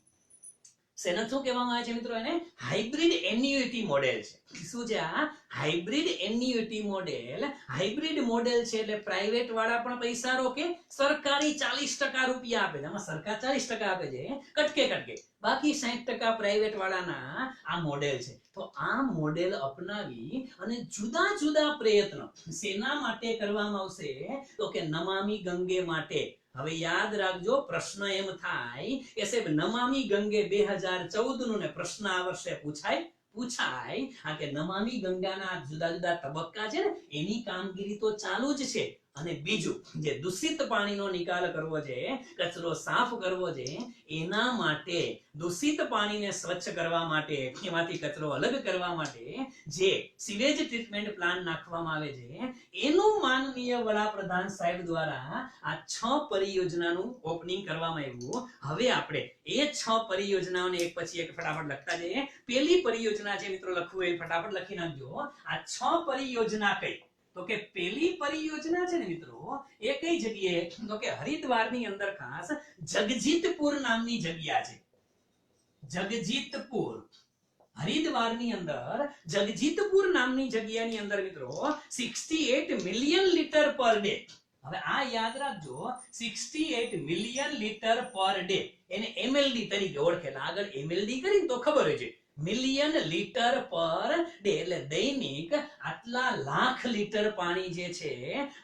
શેને શું કહેવામાં આવે છે મિત્રો? એને હાઇબ્રિડ એન્યુઇટી મોડેલ છે. શું છે આ? Hybrid annuity model. Hybrid model છે એટલે પ્રાઇવેટ વાળા પણ પૈસા રોકે, સરકારી 40% રૂપિયા આપે છે. આમાં સરકાર 40% આપે છે, કટકે બાકી 60% પ્રાઇવેટ વાળાના આ મોડેલ છે. તો આ મોડેલ અપનાવી અને જુદા જુદા પ્રયત્નો શેના માટે કરવામાં આવશે? તો કે નમામિ ગંગે માટે. હવે યાદ રાખજો, પ્રશ્ન એમ થાય કે સાહેબ નમામિ ગંગે 2014 નું ને પ્રશ્ન આ વર્ષે પૂછાય કે નમામિ ગંગાના જુદા જુદા તબક્કા છે ને એની કામગીરી તો ચાલુ જ છે, અને બીજું જે દૂષિત પાણીનો નિકાલ કરવો છે, કચરો સાફ કરવો છે, એના માટે દૂષિત પાણીને સ્વચ્છ કરવા માટે, એમાંથી કચરો અલગ કરવા માટે જે સીવેજ ટ્રીટમેન્ટ પ્લાન્ટ નાખવામાં આવે છે, એનું માનનીય વડાપ્રધાન સાહેબ દ્વારા આ 6 પરિયોજનાનું ઓપનિંગ કરવામાં આવ્યું. હવે આપણે એ 6 પરિયોજનાઓને એક પછી એક ફટાફટ લખતા જઈએ. પહેલી પરિયોજના છે મિત્રો, લખવું એ ફટાફટ લખી નાખજો. આ 6 પરિયોજના કઈ? તો કે પહેલી પરિયોજના છે ને મિત્રો, એ કઈ જગ્યાએ? તો કે હરિદ્વારની અંદર ખાસ જગજીતપુર નામની જગ્યા છે. જગજીતપુર, હરિદ્વારની અંદર જગજીતપુર નામની જગ્યાની અંદર મિત્રો 68 મિલિયન લીટર પર ડે. હવે આ યાદ રાખજો, 68 મિલિયન લીટર પર ડે. એને એમએલડી તરીકે ઓળખેલા. આગળ એમએલડી કરીને તો ખબર હોય છે, મિલિયન લીટર પર ડે એટલે દૈનિક આટલા લાખ લીટર પાણી જે છે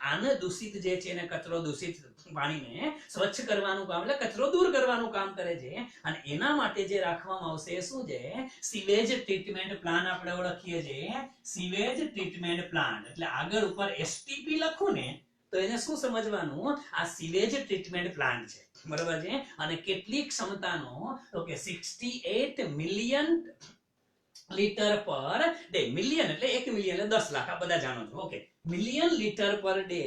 આને દૂષિત જે છે એને કચરો દૂષિત પાણીને સ્વચ્છ કરવાનું કામ, એટલે કચરો દૂર કરવાનું કામ કરે છે. અને એના માટે જે રાખવામાં આવશે એ શું છે? સીવેજ ટ્રીટમેન્ટ પ્લાન આપણે ઓળખીએ છીએ. સીવેજ ટ્રીટમેન્ટ પ્લાન્ટ એટલે આગળ ઉપર એસટીપી લખું ને તો એને શું સમજવાનું? આ સીવેજ ટ્રીટમેન્ટ પ્લાન્ટ છે, બરાબર છે. અને કેટલી ક્ષમતાનો? તો કે 68 million litre per day. Million એટલે 1 મિલિયન એટલે 10 લાખ, આ બધા જાણો છો. Okay, million litre per day.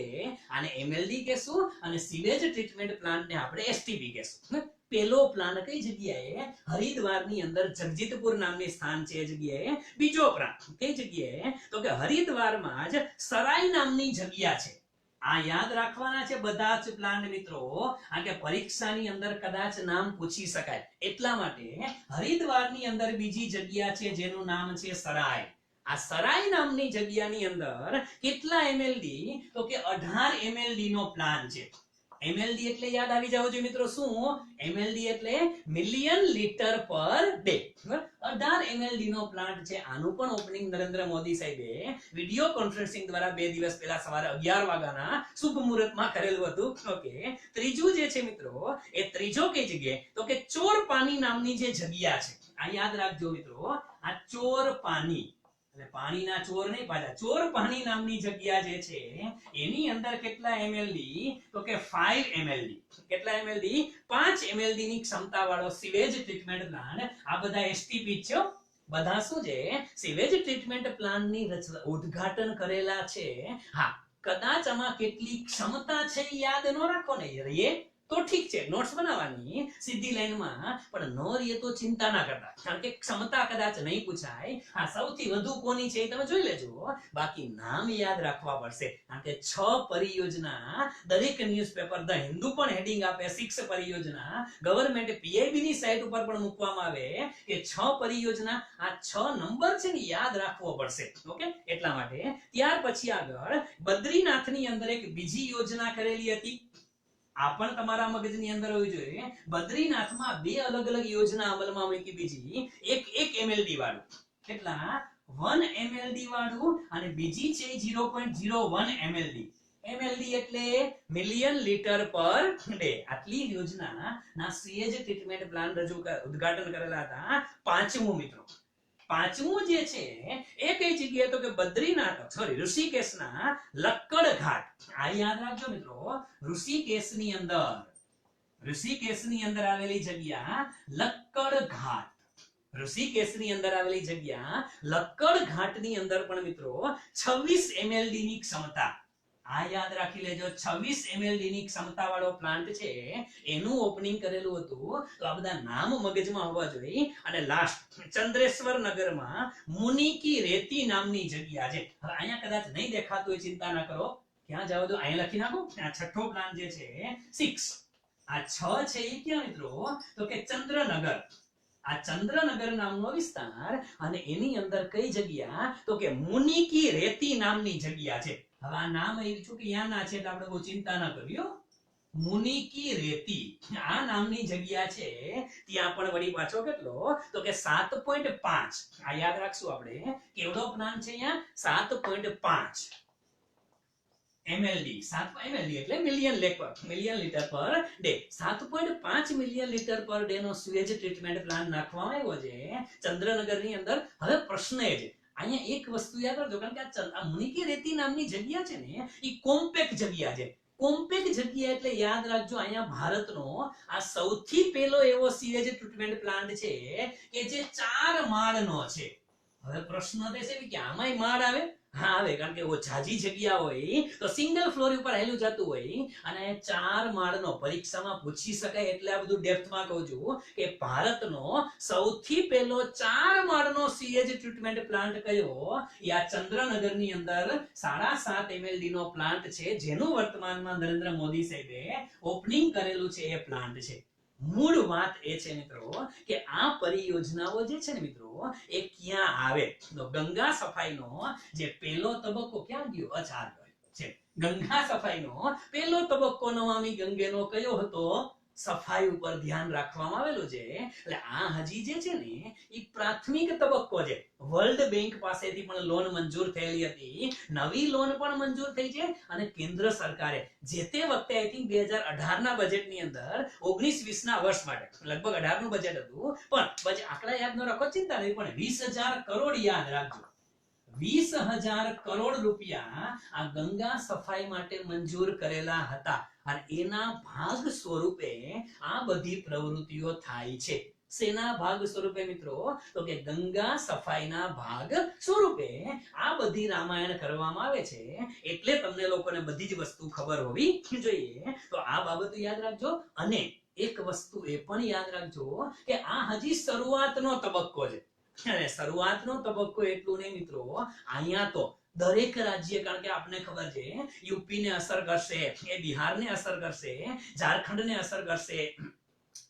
આને એમએલડી કહેશું અને સીવેજ ટ્રીટમેન્ટ પ્લાન્ટ ને આપણે એસટીપી કહેશું. પેલો પ્લાન કઈ જગ્યાએ? હરિદ્વારની અંદર જગજીતપુર નામની સ્થાન છે એ જગ્યાએ. બીજો પ્લાન કઈ જગ્યાએ? તો કે હરિદ્વારમાં જ સરાય નામની જગ્યા છે. આ યાદ રાખવાના છે બધા જ પ્લાન મિત્રો, કારણ કે પરીક્ષાની અંદર કદાચ નામ પૂછી શકાય. એટલા માટે હરિદ્વારની અંદર બીજી જગ્યા છે જેનું નામ છે સરાય. આ સરાય નામની જગ્યાની અંદર કેટલા એમએલડી? તો કે 18 એમએલડી નો પ્લાન છે. એમએલડી એટલે યાદ આવી જાવ જોઈએ મિત્રો, શું? એમએલડી એટલે million litre per day. 18 MLD નો પ્લાન્ટ છે. આનું પણ ઓપનિંગ નરેન્દ્ર મોદી સાહેબે વિડિયો કોન્ફરન્સિંગ દ્વારા 2 દિવસ પહેલા સવારે 11 વાગ્યાના શુભ મુહૂર્તમાં કરેલું હતું. ઓકે, ત્રીજું જે છે મિત્રો, એ ત્રીજો કઈ જગ્યાએ? તો કે ચોરપાની નામની જે જગ્યા છે. આ યાદ રાખજો મિત્રો, આ ચોરપાની એટલે પાણીના ચોર નહીં, પાછા ચોરપાની નામની જગ્યા જે છે એની અંદર કેટલા એમએલડી? તો કે 5 એમએલડી. કેટલા એમએલડી? 5 એમએલડી ની ક્ષમતા વાળો સીવેજ ટ્રીટમેન્ટ પ્લાન્ટ. આ બધા એસટીપી છે, બધા શું છે? સીવેજ ટ્રીટમેન્ટ પ્લાન્ટ ની ઉદ્ઘાટન કરેલા છે. હા, કદાચ આમાં કેટલી ક્ષમતા છે યાદ ન રાખો ને એ તો ઠીક છે, નોટ્સ બનાવવાની સીધી લાઈનમાં, પણ નો રે તો ચિંતા ના કરતા, કારણ કે ક્ષમતા કદાચ નહીં પૂછાય. હા, સૌથી વધુ કોની છે તમે જોઈ લેજો, બાકી નામ યાદ રાખવા પડશે. કારણ કે 6 પરિયોજના દરેક ન્યૂઝપેપર ધ હિન્દુ પણ હેડિંગ આપે 6 પરિયોજના. ગવર્નમેન્ટ પીઆઈબી ની સાઇટ ઉપર પણ મૂકવામાં આવે કે 6 પરિયોજના. આ 6 નંબર છે ને યાદ રાખવો પડશે. ઓકે, એટલા માટે ત્યાર પછી આગળ બદ્રીનાથની અંદર એક બીજી યોજના કરેલી હતી. આ પણ તમારા મગજની અંદર હોવી જોઈએ. બદ્રીનાથમાં 2 અલગ અલગ યોજના અમલમાં મૂકી. બીજી એક એમએલડી વાળું, કેટલા? 1 એમએલડી વાળું, અને બીજી છે 0.01 એમએલડી. એમએલડી એટલે મિલિયન લીટર પર ડે. આટલી યોજના ના સીએજ ટ્રીટમેન્ટ પ્લાન ઉદ્ઘાટન કરેલા હતા. પાંચમું મિત્રો, પાંચમું જે છે એ કઈ જગ્યાએ? તો કે બદ્રીનાથ ઋષિકેશના લક્કડ ઘાટ. આ યાદ રાખજો મિત્રો, ઋષિકેશની અંદર આવેલી જગ્યા લક્કડ ઘાટ. ઋષિકેશની અંદર આવેલી જગ્યા લક્કડ ઘાટની અંદર પણ મિત્રો 26 એમએલડી ની ક્ષમતા. આ યાદ રાખી લેજો, 26 એમએલડી ની ક્ષમતા વાળો પ્લાન્ટ છે એનું ઓપનિંગ કરેલું હતું. તો આ બધા નામ મગજમાં હોવા જોઈએ. અને લાસ્ટ ચંદ્રેશ્વર નગરમાં મુનિકી રેતી નામની જગ્યા છે. હવે અહીંયા કદાચ નહીં દેખાતું હોય, ચિંતા ના કરો, ક્યાં જાવ તો અહીંયા લખી નાખો. આ છઠ્ઠો પ્લાન જે છે 6. આ 6 છે એ ક્યાં મિત્રો? તો કે ચંદ્રનગર. આ ચંદ્રનગર નામનો વિસ્તાર અને એની અંદર કઈ જગ્યા તો કે મુનિકી રેતી નામની જગ્યા છે. હવે આ નામ એવું છું કે યાના છે એટલે આપણે બહુ ચિંતા ના કરવી. મુનિકી રેતી આ નામની જગ્યા છે. ત્યાં પણ વળી પાછો કેટલો તો કે 7.5. આ યાદ રાખશું આપણે કેવડો પ્લાન છે અહીંયા 7.5 MLD. 7 MLD એટલે million litre per day. 7.5 million litre per day નો સ્વેજ ટ્રીટમેન્ટ પ્લાન્ટ નાખવામાં આવ્યો છે ચંદ્રનગરની અંદર. હવે પ્રશ્ન એ છે અહીંયા એક વસ્તુ યાદ રાખજો, કારણ કે આ મુનિકી રેતી નામની જગ્યા છે ને એ કોમ્પેક્ટ જગ્યા છે. કોમ્પેક્ટ જગ્યા એટલે યાદ રાખજો અહીંયા ભારતનો આ સૌથી પહેલો એવો સીવેજ ટ્રીટમેન્ટ પ્લાન્ટ છે કે જે 4 માળનો છે. હવે પ્રશ્ન થશે કે આમાંય માળ આવે? હા આવે, કારણ કે ઓ જાજી જગ્યા હોય તો સિંગલ ફ્લોર ઉપર હેલું જતું હોય અને 4 માળનો પરીક્ષામાં પૂછી શકાય એટલે આ બધું ડેપ્થમાં કહું છું કે ભારતનો સૌથી પહેલો 4 માળનો સીએજ ટ્રીટમેન્ટ પ્લાન્ટ કયો? આ ચંદ્રનગરની અંદર 7.5 MLD નો પ્લાન્ટ છે, જેનું વર્તમાનમાં નરેન્દ્ર મોદી સાહેબે ઓપનિંગ કરેલું છે. એ પ્લાન્ટ છે. મૂળ વાત એ છે મિત્રો કે આ પરિયોજનાઓ જે છે ને મિત્રો એ ક્યાં આવે તો ગંગા સફાઈનો જે પહેલો તબક્કો ક્યાં ગયો? અચ્છા છે. ગંગા સફાઈનો પહેલો તબક્કો નમામિ ગંગેનો કયો હતો? સફાઈ ઉપર ધ્યાન રાખવામાં આવેલું છે. એટલે આ હજી જે છે ને એ પ્રાથમિક તબક્કો છે. વર્લ્ડ બેંક પાસેથી પણ લોન મંજૂર થયેલી હતી, નવી લોન પણ મંજૂર થઈ છે અને કેન્દ્ર સરકારે જે તે વખતે આઈ થિંક 2018 ના બજેટની અંદર 19-20 ના વર્ષ માટે લગભગ 18 નું બજેટ હતું, પણ બજેટ આંકડા યાદ ન રાખો ચિંતા નહીં, પણ 20,000 કરોડ યાદ રાખજો. 20,000 કરોડ રૂપિયા આ ગંગા સફાઈ માટે મંજૂર કરેલા હતા અને એના ભાગ સ્વરૂપે આ બધી પ્રવૃત્તિઓ થાય છે. શેના ભાગ સ્વરૂપે મિત્રો? તો કે ગંગા સફાઈના ભાગ સ્વરૂપે આ બધી રામાયણ કરવામાં આવે છે. એટલે તમને લોકોને બધી જ વસ્તુ ખબર હોવી જોઈએ. તો આ બાબતો યાદ રાખજો. અને એક વસ્તુ એ પણ યાદ રાખજો કે આ હજી શરૂઆતનો તબક્કો છે. અને શરૂઆતનો તબક્કો એટલું નહીં મિત્રો, અહીંયા તો દરેક રાજ્ય, કારણ કે આપને ખબર છે યુપી ને અસર કરશે, એ બિહારને અસર કરશે, ઝારખંડને અસર કરશે,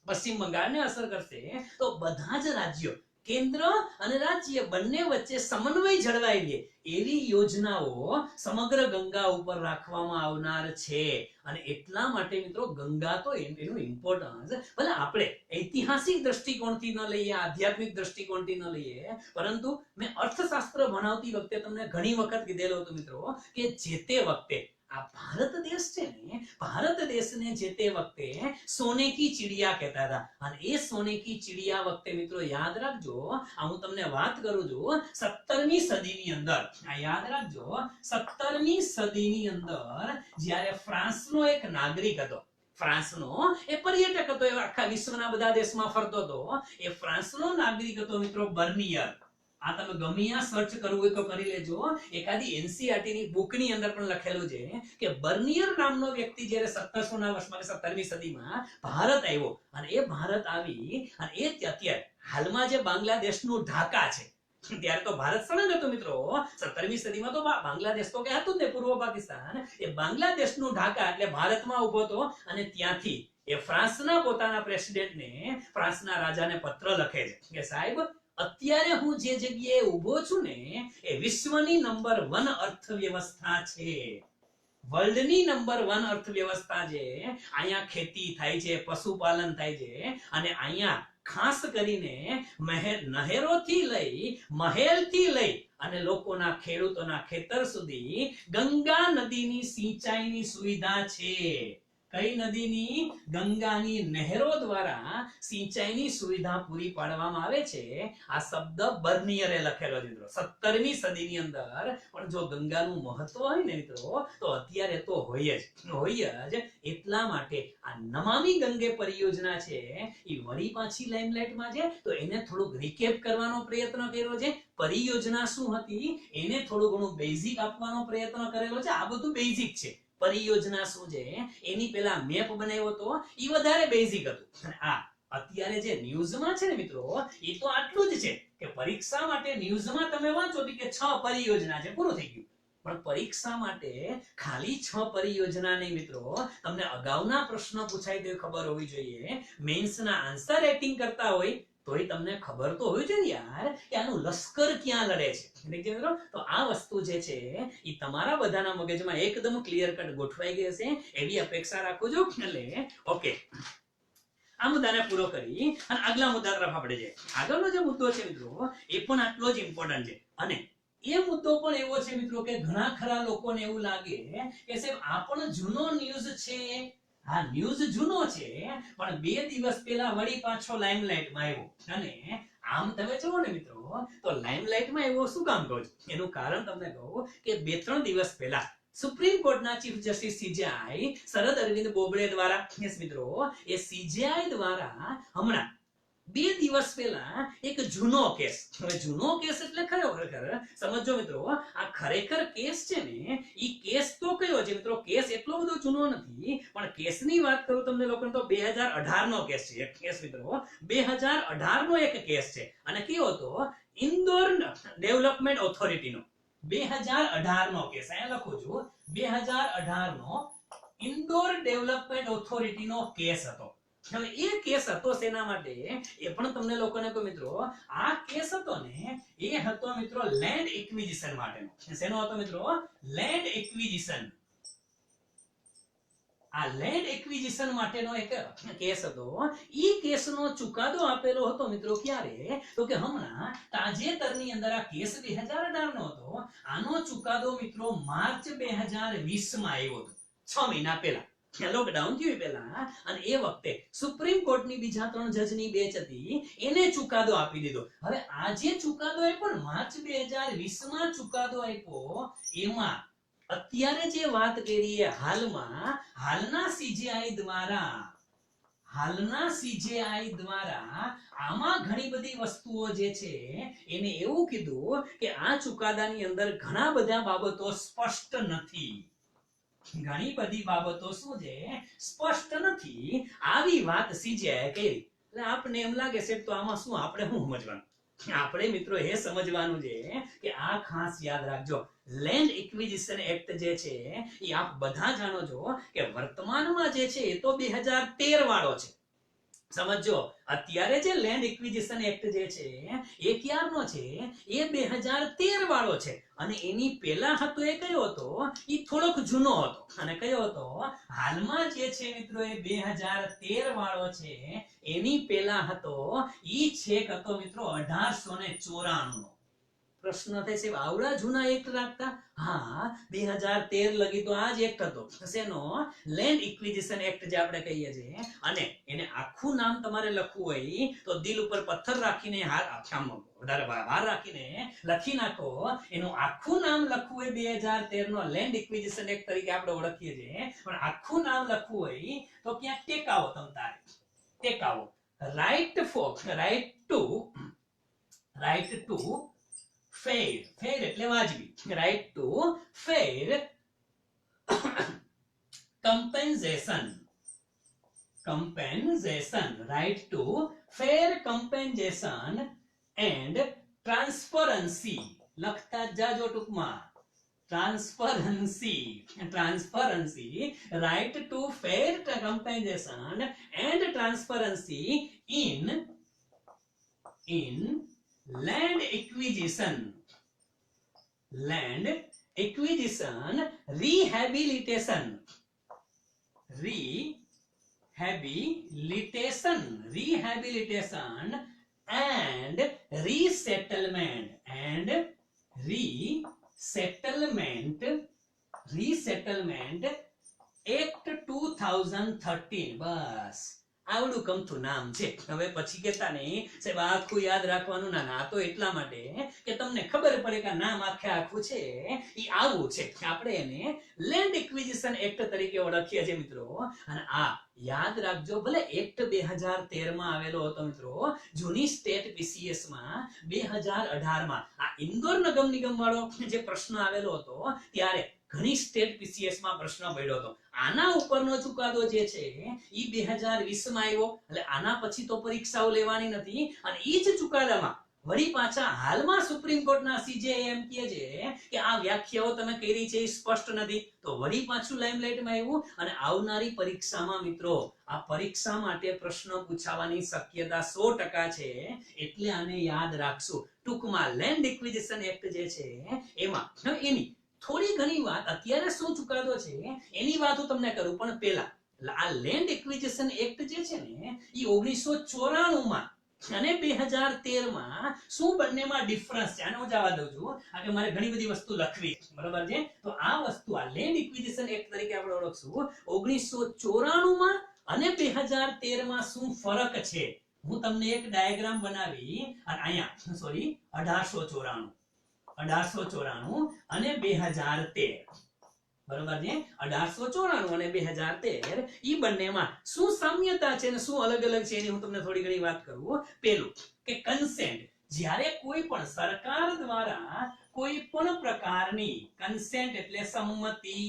પશ્ચિમ બંગાળને અસર કરશે, તો બધા જ રાજ્યો કેન્દ્ર અને રાજ્ય બંને વચ્ચે સમન્વય જળવાઈ રહે એવી યોજનાઓ સમગ્ર ગંગા ઉપર રાખવામાં આવનાર છે. અને એટલા માટે મિત્રો ગંગા તો એનું ઇમ્પોર્ટન્સ ભલે આપણે ઐતિહાસિક દ્રષ્ટિકોણથી ન લઈએ, આધ્યાત્મિક દ્રષ્ટિકોણથી ન લઈએ, પરંતુ મેં અર્થશાસ્ત્ર ભણાવતી વખતે તમને ઘણી વખત કીધેલું હતું મિત્રો કે જે તે વખતે આ ભારત દેશ છે ને, ભારત દેશને જે તે વખતે સોને કી ચિડિયા કહેતા હતા. અને એ સોને કી ચિડિયા વખતે મિત્રો યાદ રાખજો, આ હું તમને વાત કરું છું 17મી સદીની અંદર, આ યાદ રાખજો 17મી સદીની અંદર જ્યારે ફ્રાન્સનો એક નાગરિક હતો, ફ્રાન્સનો એ પર્યટક હતો, એ આખા વિશ્વના બધા દેશમાં ફરતો હતો. એ ફ્રાન્સનો નાગરિક હતો મિત્રો બર્નિયર. આ તમે ગમે આ સર્ચ કરવું હોય તો કરી લેજો, એકાદી NCERT ની બુકની અંદર પણ લખેલું છે કે બર્નિયર નામનો વ્યક્તિ જ્યારે 1700 ના વર્ષમાં 17મી સદીમાં ભારત આવ્યો અને એ ભારત આવી અને એ અત્યારે હાલમાં જે બાંગ્લાદેશનું ઢાકા છે, ત્યારે તો ભારત સળંગ હતું મિત્રો. 17મી સદીમાં તો બાંગ્લાદેશ તો કે હતું ને પૂર્વ પાકિસ્તાન, એ બાંગ્લાદેશનું ઢાકા એટલે ભારતમાં ઉભો હતો. અને ત્યાંથી એ ફ્રાન્સના પોતાના પ્રેસિડેન્ટને, ફ્રાન્સના રાજાને પત્ર લખે છે કે સાહેબ અત્યારે હું જે જગ્યાએ ઊભો છું ને એ વિશ્વની નંબર 1 અર્થવ્યવસ્થા છે, વર્લ્ડની નંબર 1 અર્થવ્યવસ્થા છે. અહીંયા ખેતી થાય છે, પશુપાલન થાય છે અને અહીંયા ખાસ કરીને નહેરોથી લઈ મહેલથી લઈ અને લોકોના ખેડૂતોના ખેતર સુધી ગંગા નદીની સિંચાઈની સુવિધા છે. કઈ નદીની? ગંગાની નહેરો દ્વારા સિંચાઈની સુવિધા પૂરી પાડવામાં આવે છે. આ શબ્દ બર્નિયરે લખેલો છે મિત્રો 17મી સદીની અંદર. પણ જો ગંગાનું મહત્વ હોય ને મિત્રો તો અત્યારે તો હોય જ. એટલા માટે આ નમામિ ગંગે પરિયોજના છે એ વળી પાછી લાઇમલાઇટમાં છે. તો એને થોડુંક રિકેપ કરવાનો પ્રયત્ન કર્યો છે. પરિયોજના શું હતી એને થોડું ઘણું બેઝિક આપવાનો પ્રયત્ન કરેલો છે. આ બધું બેઝિક છે. પરિયોજના શું છે એની પેલા મેપ બનાવ્યો તો ઈ વધારે બેઝિક હતું. અને આ અત્યારે જે ન્યૂઝમાં છે ને મિત્રો એ તો આટલું જ છે કે પરીક્ષા માટે ન્યૂઝમાં તમે વાંચો કે 6 પરિયોજના છે, પૂરું થઈ ગયું. પણ પરીક્ષા માટે ખાલી 6 પરિયોજના નહીં મિત્રો, તમને અગાઉના પ્રશ્ન પૂછાય તો ખબર હોવી જોઈએ. મેન્સના આન્સર રાઇટિંગ કરતા હોય તોય તમને ખબર તો હોવી જોઈએ યાર કે આનું લશ્કર ક્યાં લડે છે. ઠીક છે મિત્રો, તો આ વસ્તુ જે છે એ તમારા બધાના મગજમાં એકદમ ક્લિયર કટ ગોઠવાઈ ગઈ હશે એવી અપેક્ષા રાખું છું. એટલે ઓકે, આ મુદ્દાને પૂરો કરી અને આગલા મુદ્દા તરફ આપણે જઈએ. આગળનો જે મુદ્દો છે મિત્રો એ પણ આટલો જ ઇમ્પોર્ટન્ટ છે, અને એ મુદ્દો પણ એવો છે મિત્રો કે ઘણા ખરા લોકોને એવું લાગે કે સાહેબ આ પણ જૂનો ન્યૂઝ છે. હા, ન્યૂઝ જૂનો છે, પણ 2 દિવસ પહેલા વળી પાછો લાઇમલાઇટમાં આવ્યો. અને આમ તમે જુઓ ને મિત્રો તો લાઇમલાઇટમાં એવો શું કામ કહું છું, એનું કારણ તમને કહું કે 2-3 દિવસ પહેલા સુપ્રીમ કોર્ટના ચીફ જસ્ટિસ સીજેઆઈ શરદ અરવિંદ બોબડે દ્વારા, યસ મિત્રો, એ સીજેઆઈ દ્વારા હમણાં 2 દિવસ પહેલા એક જૂનો કેસ, હવે જૂનો કેસ એટલે ખરેખર સમજો મિત્રો, આ ખરેખર કેસ છે ને ઈ કેસ તો કયો છે મિત્રો, કેસ એટલો બધો જૂનો નથી, પણ કેસની વાત કરું તમને લોકોને તો 2018 નો કેસ છે. કેસ મિત્રો 2018 નો એક કેસ છે, અને કયો હતો, ઇન્દોર ડેવલપમેન્ટ ઓથોરિટીનો 2018 નો કેસ. અહીંયા લખું છું 2018 નો ઇન્દોર ડેવલપમેન્ટ ઓથોરિટીનો કેસ હતો. હવે એ કેસ હતો શેના માટે એ પણ તમને લોકોને કહું મિત્રો, આ કેસ હતો ને એ હતો મિત્રો લેન્ડ એક્વિઝિશન માટેનો. શેનો હતો મિત્રો? Land acquisition. આ લેન્ડ એક્વિઝિશન માટેનો એક કેસ હતો. ઈ કેસનો ચુકાદો આપેલો હતો મિત્રો ક્યારે, તો કે હમણાં તાજેતરની અંદર આ કેસ 2018 નો હતો. આનો ચુકાદો મિત્રો માર્ચ 2020 માં આવ્યો હતો, 6 મહિના પહેલા, લોકડાઉન થયું પહેલા. અને એ વખતે સુપ્રીમ કોર્ટની બીજા 3 જજની બેન્ચ હતી, એને ચુકાદો આપી દીધો. હવે આ જે ચુકાદો આપ્યો ને માર્ચ 2020 માં ચુકાદો આપ્યો, એમાં અત્યારે જે વાત કરી એ હાલના સીજેઆઈ દ્વારા આમાં ઘણી બધી વસ્તુઓ જે છે એને એવું કીધું કે આ ચુકાદાની અંદર ઘણા બધા બાબતો સ્પષ્ટ નથી. ઘણી બધી બાબતો શું છે, સ્પષ્ટ નથી. આવી વાત સીજેઆઈ કરી. એટલે આપને એમ લાગે છે તો આમાં શું આપણે શું સમજવાનું? આપણે મિત્રો એ સમજવાનું છે કે આ ખાસ યાદ રાખજો, લેન્ડ એક્વિઝિશન એક્ટ જે છે એ આપ બધા જાણો છો કે વર્તમાનમાં જે છે એ તો 2013 વાળો છે. સમજો, અત્યારે જે લેન્ડ એક્વિઝિશન એક્ટ જે છે એ ક્યારનો છે? એ 2013 વાળો છે. અને એની પહેલા હતો એ કયો હતો? એ થોડોક જૂનો હતો. અને કયો હતો? હાલમાં જે છે મિત્રો એ 2013 વાળો છે. એની પહેલા હતો ઈ છેક હતો મિત્રો 1894 નો. પ્રશ્ન થાય છે આવડા જૂના એક્ટ રાખતા? હા, 2013 લગી તો આ જ એક્ટ હતો. શેનો? લેન્ડ એક્વિઝિશન એક્ટ જે આપણે કહીએ છીએ. અને એને આખું નામ તમારે લખવું હોય તો દિલ ઉપર પથ્થર રાખીને વધારે ભાર રાખીને લખી નાખો. એનું આખું નામ લખવું હોય 2013 નો લેન્ડ એક્વિઝિશન એક્ટ તરીકે આપણે ઓળખીએ છીએ, પણ આખું નામ લખવું હોય તો ક્યાંક ટેકાવો, તમ તારે ટેકાવો. રાઇટ ટુ fair એટલે વાજબી. right to fair compensation. Right to fair compensation and transparency. લખતા જાજો ટૂંકમાં, transparency. Right to fair compensation and transparency in land acquisition, rehabilitation and resettlement Act 2013. બસ આવડું કમથું નામ છે. હવે પછી કહેતા નહીં સાહેબ આખું યાદ રાખવાનું. ના, આ તો એટલા માટે કે તમને ખબર પડે કે નામ આખું છે ઈ આવું છે. આપણે એને લેન્ડ એક્વિઝિશન એક્ટ તરીકે ઓળખીએ છીએ મિત્રો. અને આ યાદ રાખજો, ભલે એક્ટ 2013 માં આવેલો હતો મિત્રો, જૂની સ્ટેટ પીસીએસ માં 2018 માં આ ઇન્દોર નગમ નિગમ વાળો જે પ્રશ્ન આવેલો હતો ત્યારે ઘણી સ્ટેટ પીસીએસ માં પ્રશ્ન પડ્યો હતો. આના ઉપરનો ચુકાદો જે છે ઈ 2020 માં આવ્યો. એટલે આના પછી તો પરીક્ષાઓ લેવાની નથી. અને ઈ જ ચુકાદામાં વળી પાછા હાલમાં સુપ્રીમ કોર્ટના સીજે એમ કહે છે કે આ વ્યાખ્યાઓ તમે કરી છે એ સ્પષ્ટ નથી, તો વળી પાછું લાઇમલાઇટમાં આવ્યું. અને આવનારી પરીક્ષામાં મિત્રો આ પરીક્ષા માટે પ્રશ્ન પૂછાવાની શક્યતા 100% છે, એટલે આને યાદ રાખશું. ટૂંકમાં લેન્ડ એક્વિઝિશન એક્ટ જે છે એમાં એની થોડી ઘણી વાત અત્યારે શું ચુકાદો છે એની વાત હું તમને કરું, પણ પહેલા આ લેન્ડ એક્વિઝિશન એક્ટ જે છે ને એ 1994 માં અને 2013 માં શું બંનેમાં ડિફરન્સ છે આને હું જવા દઉં છું, કારણ કે મારે ઘણી બધી વસ્તુ લખવી બરાબર છે. તો આ વસ્તુ આ લેન્ડ એક્વિઝિશન એક્ટ તરીકે આપણે ઓળખશું. 1994 માં અને 2013 માં શું ફરક છે હું તમને એક ડાયાગ્રામ બનાવી અને અહીંયા સોરી 1894 અને 2013 બરોબર છે. 1894 અને 2013 ઈ બંનેમાં શું સામ્યતા છે અને શું અલગ અલગ છે એની હું તમને થોડી ઘણી વાત કરું. પેલું કે કન્સેન્ટ, જ્યારે કોઈ પણ સરકાર દ્વારા કોઈ પણ પ્રકારની કન્સેન્ટ એટલે સંમતિ,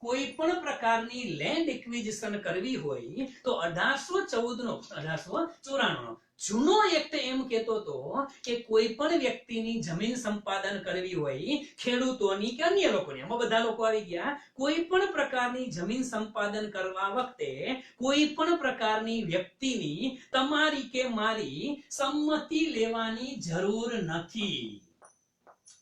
કોઈ પણ પ્રકારની લેન્ડ એક્વિઝિશન કરવી હોય તો 1894 નો જૂનો એક્ટ એમ કહેતો હતો કે કોઈ પણ વ્યક્તિની જમીન સંપાદન કરવી હોય, ખેડૂતોની કે અન્ય લોકોની, આમાં બધા લોકો આવી ગયા, કોઈ પણ પ્રકારની જમીન સંપાદન કરવા વખતે કોઈ પણ પ્રકારની વ્યક્તિની તમારી કે મારી સંમતિ લેવાની જરૂર નથી.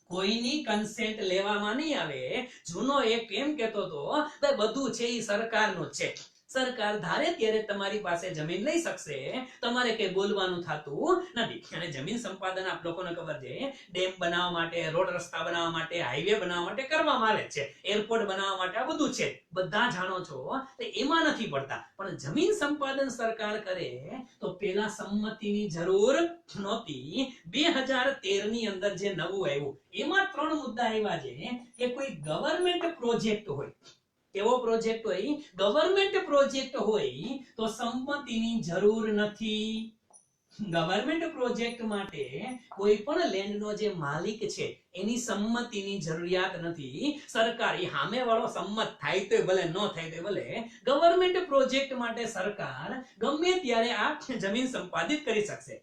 કોઈની કન્સેન્ટ લેવામાં નહીં આવે. જૂનો એક એમ કહેતો હતો ભાઈ બધું છે એ સરકારનું જ છે, સરકાર ધારે ત્યારે તમારી પાસે જમીન લઈ શકશે, તમારે કઈ બોલવાનું થતું નથી. અને જમીન સંપાદન આપ લોકોને ખબર છે ડેમ બનાવવા માટે, રોડ રસ્તા બનાવવા માટે, હાઈવે બનાવવા માટે કરવામાં આવે છે, એરપોર્ટ બનાવવા માટે આ બધું છે, બધા જાણો છો, એમાં નથી પડતા. પણ જમીન સંપાદન સરકાર કરે તો પેલા સંમતિની જરૂર નહોતી. 2013 ની અંદર જે નવું આવ્યું એમાં 3 મુદ્દા આવ્યા છે કે કોઈ ગવર્નમેન્ટ પ્રોજેક્ટ હોય, કેવો પ્રોજેક્ટ હોય, ગવર્નમેન્ટ પ્રોજેક્ટ હોય તો સંમતિની જરૂર નથી. ગવર્નમેન્ટ પ્રોજેક્ટ માટે કોઈ પણ લેન્ડનો જે માલિક છે એની સંમતિની જરૂરિયાત નથી. સરકાર એ સામે વાળો સંમત થાય તો ભલે, ન થાય તો ભલે, ગવર્નમેન્ટ પ્રોજેક્ટ માટે સરકાર ગમે ત્યારે આ જમીન સંપાદિત કરી શકશે.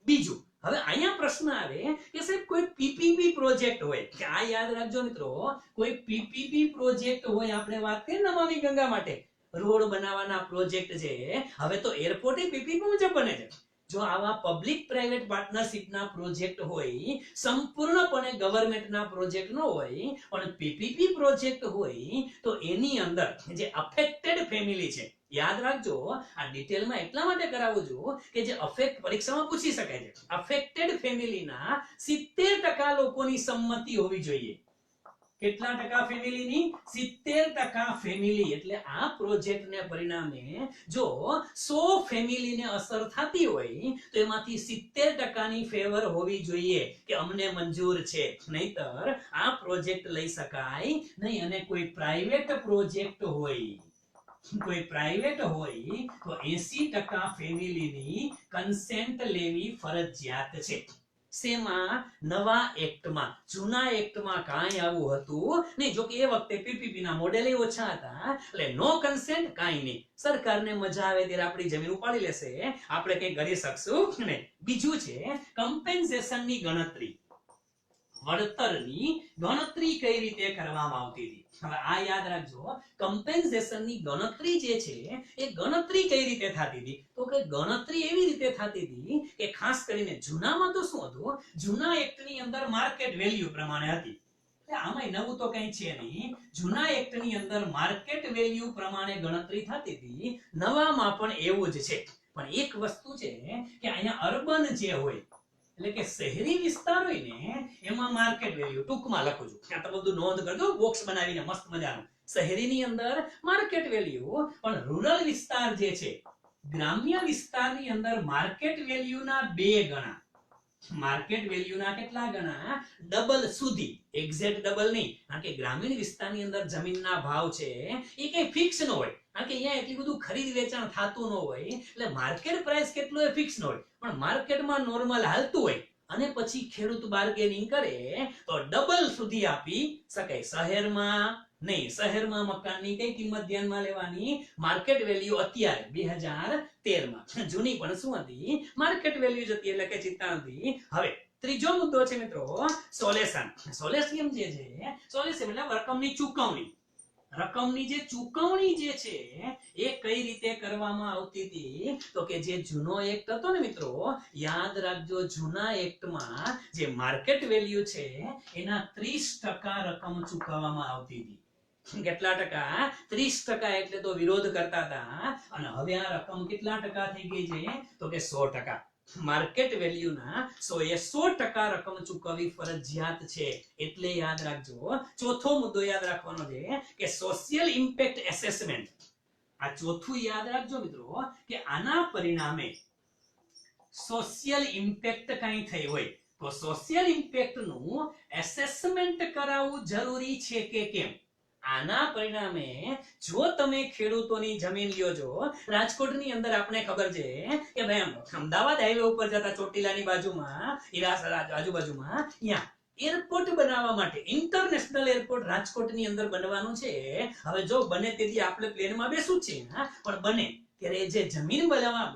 બીજું, હવે અહીંયા પ્રશ્ન આવે કે સાહેબ કોઈ પીપીપી પ્રોજેક્ટ હોય, કે આ યાદ રાખજો મિત્રો, કોઈ પીપીપી પ્રોજેક્ટ હોય, આપણે વાત કરીએ નમામિ ગંગા માટે રોડ બનાવવાના પ્રોજેક્ટ છે, હવે તો એરપોર્ટ પીપીપી મુજબ બને છે. જો આવા પબ્લિક પ્રાઇવેટ પાર્ટનરશિપના પ્રોજેક્ટ હોય, સંપૂર્ણપણે ગવર્નમેન્ટના પ્રોજેક્ટ ન હોય પણ પીપીપી પ્રોજેક્ટ હોય તો એની અંદર જે અફેક્ટેડ ફેમિલી છે, યાદ રાખજો આ ડિટેલમાં એટલા માટે કરાવું છું કે જે પરીક્ષામાં પૂછી શકાય છે, અફેક્ટેડ ફેમિલીના 70% લોકોની સંમતિ હોવી જોઈએ. કેટલા ટકા ફેમિલીની? 70% ફેમિલી. એટલે આ પ્રોજેક્ટને પરિણામે જો 100 ફેમિલીને અસર થતી હોય તો એમાંથી 70% ની ફેવર હોવી જોઈએ કે અમને મંજૂર છે, નહીતર આ પ્રોજેક્ટ લઈ શકાય નહીં. અને કોઈ પ્રાઇવેટ પ્રોજેક્ટ હોય, કોઈ પ્રાઇવેટ હોય તો 80% ફેમિલીની કન્સેન્ટ લેવી ફરજિયાત છે. સેમાં? નવા એક્ટમાં. જૂના એક્ટમાં કાંઈ આવું હતું નહીં. જો કે એ વખતે પીપીપી ના મોડેલ ઓછા હતા, એટલે નો કન્સેન્ટ કાંઈ નહીં, સરકારને મજા આવે ત્યારે આપણી જમીન ઉપાડી લેશે, આપણે કંઈ કરી શકશું નહીં. બીજું છે કમ્પેન્સેશનની ગણતરી, વળતરની ગણતરી કઈ રીતે કરવામાં આવતી હતી. હવે આ યાદ રાખજો, કમ્પેન્સેશનની ગણતરી જે છે એ ગણતરી કઈ રીતે થતી હતી, તો કે ગણતરી એવી રીતે થતી હતી કે ખાસ કરીને જૂનામાં તો શું હતું, જૂના એક્ટની અંદર માર્કેટ વેલ્યુ પ્રમાણે હતી. આમાં નવું તો કઈ છે નહીં, જૂના એક્ટની અંદર માર્કેટ વેલ્યુ પ્રમાણે ગણતરી થતી હતી, નવામાં પણ એવું જ છે. પણ એક વસ્તુ છે કે અહીંયા અર્બન જે હોય એટલે કે શહેરી વિસ્તાર હોય ને એમાં માર્કેટ વેલ્યુ, ટૂંકમાં લખું છું, ત્યાં તો બધું નોંધ કરજો, બોક્સ બનાવીને મસ્ત મજાનું. શહેરીની અંદર માર્કેટ વેલ્યુ, પણ રૂરલ વિસ્તાર જે છે, ગ્રામ્ય વિસ્તારની અંદર માર્કેટ વેલ્યુના 2 ગણા. માર્કેટ વેલ્યુના કેટલા ગણા? ડબલ સુધી. એક્ઝેક્ટ ડબલ નહીં, કારણ કે ગ્રામીણ વિસ્તારની અંદર જમીનના ભાવ છે એ કઈ ફિક્સ ન હોય, કારણ કે અહીંયા એટલું બધું ખરીદ વેચાણ થતું ન હોય, એટલે માર્કેટ પ્રાઇસ કેટલો એ ફિક્સ ન હોય, પણ માર્કેટમાં નોર્મલ હાલતું હોય. અને પછી ખેડૂત બાર્ગેનિંગ કરે તો ડબલ સુધી આપી શકાય. શહેરમાં નહીં, શહેરમાં મકાનની કઈ કિંમત ધ્યાનમાં લેવાની? માર્કેટ વેલ્યુ અત્યારે 2013 માં. જૂની પણ શું હતી? માર્કેટ વેલ્યુ જ હતી, એટલે કે ચિંતા નથી. હવે ત્રીજો મુદ્દો છે મિત્રો સોલેશન. સોલેશિયમ જે છે, સોલેશિયમ એટલે રકમની ચૂકવણી. રકમની જે ચૂકવણી જે છે એ કઈ રીતે કરવામાં આવતી હતી? તો કે જે જૂનો એક્ટ હતો ને મિત્રો, યાદ રાખજો, જૂના એક્ટમાં જે માર્કેટ વેલ્યુ છે એના 30% રકમ ચૂકવવામાં આવતી હતી. કેટલા ટકા? 30%. એટલે તો વિરોધ કરતા હતા. અને હવે આ રકમ કેટલા ટકા થઈ ગઈ છે? તો કે 100%. માર્કેટ વેલ્યુના 100% રકમ ચૂકવવી ફરજિયાત છે. એટલે યાદ રાખજો, ચોથો મુદ્દો યાદ રાખવાનો છે કે સોશિયલ ઇમ્પેક્ટ એસેસમેન્ટ. આ ચોથું યાદ રાખજો મિત્રો કે આના પરિણામે સોશિયલ ઇમ્પેક્ટ કઈ થઈ હોય તો સોશિયલ ઇમ્પેક્ટ નું એસેસમેન્ટ કરાવવું જરૂરી છે કે કેમ? આના પરિણામે જો તમે ખેડૂતોની જમીન લ્યો છો, રાજકોટની અંદર આપણે ખબર છે કે ભાઈ અમદાવાદ હાઈવે ઉપર જતા ચોટીલાની બાજુમાં, હીરાસર આજુબાજુમાં અહીંયા એરપોર્ટ બનાવવા માટે ઇન્ટરનેશનલ એરપોર્ટ રાજકોટની અંદર બનવાનું છે. હવે જો બને તેથી આપણે પ્લેનમાં બેસું છે, પણ બને ત્યારે જે જમીન બનાવવા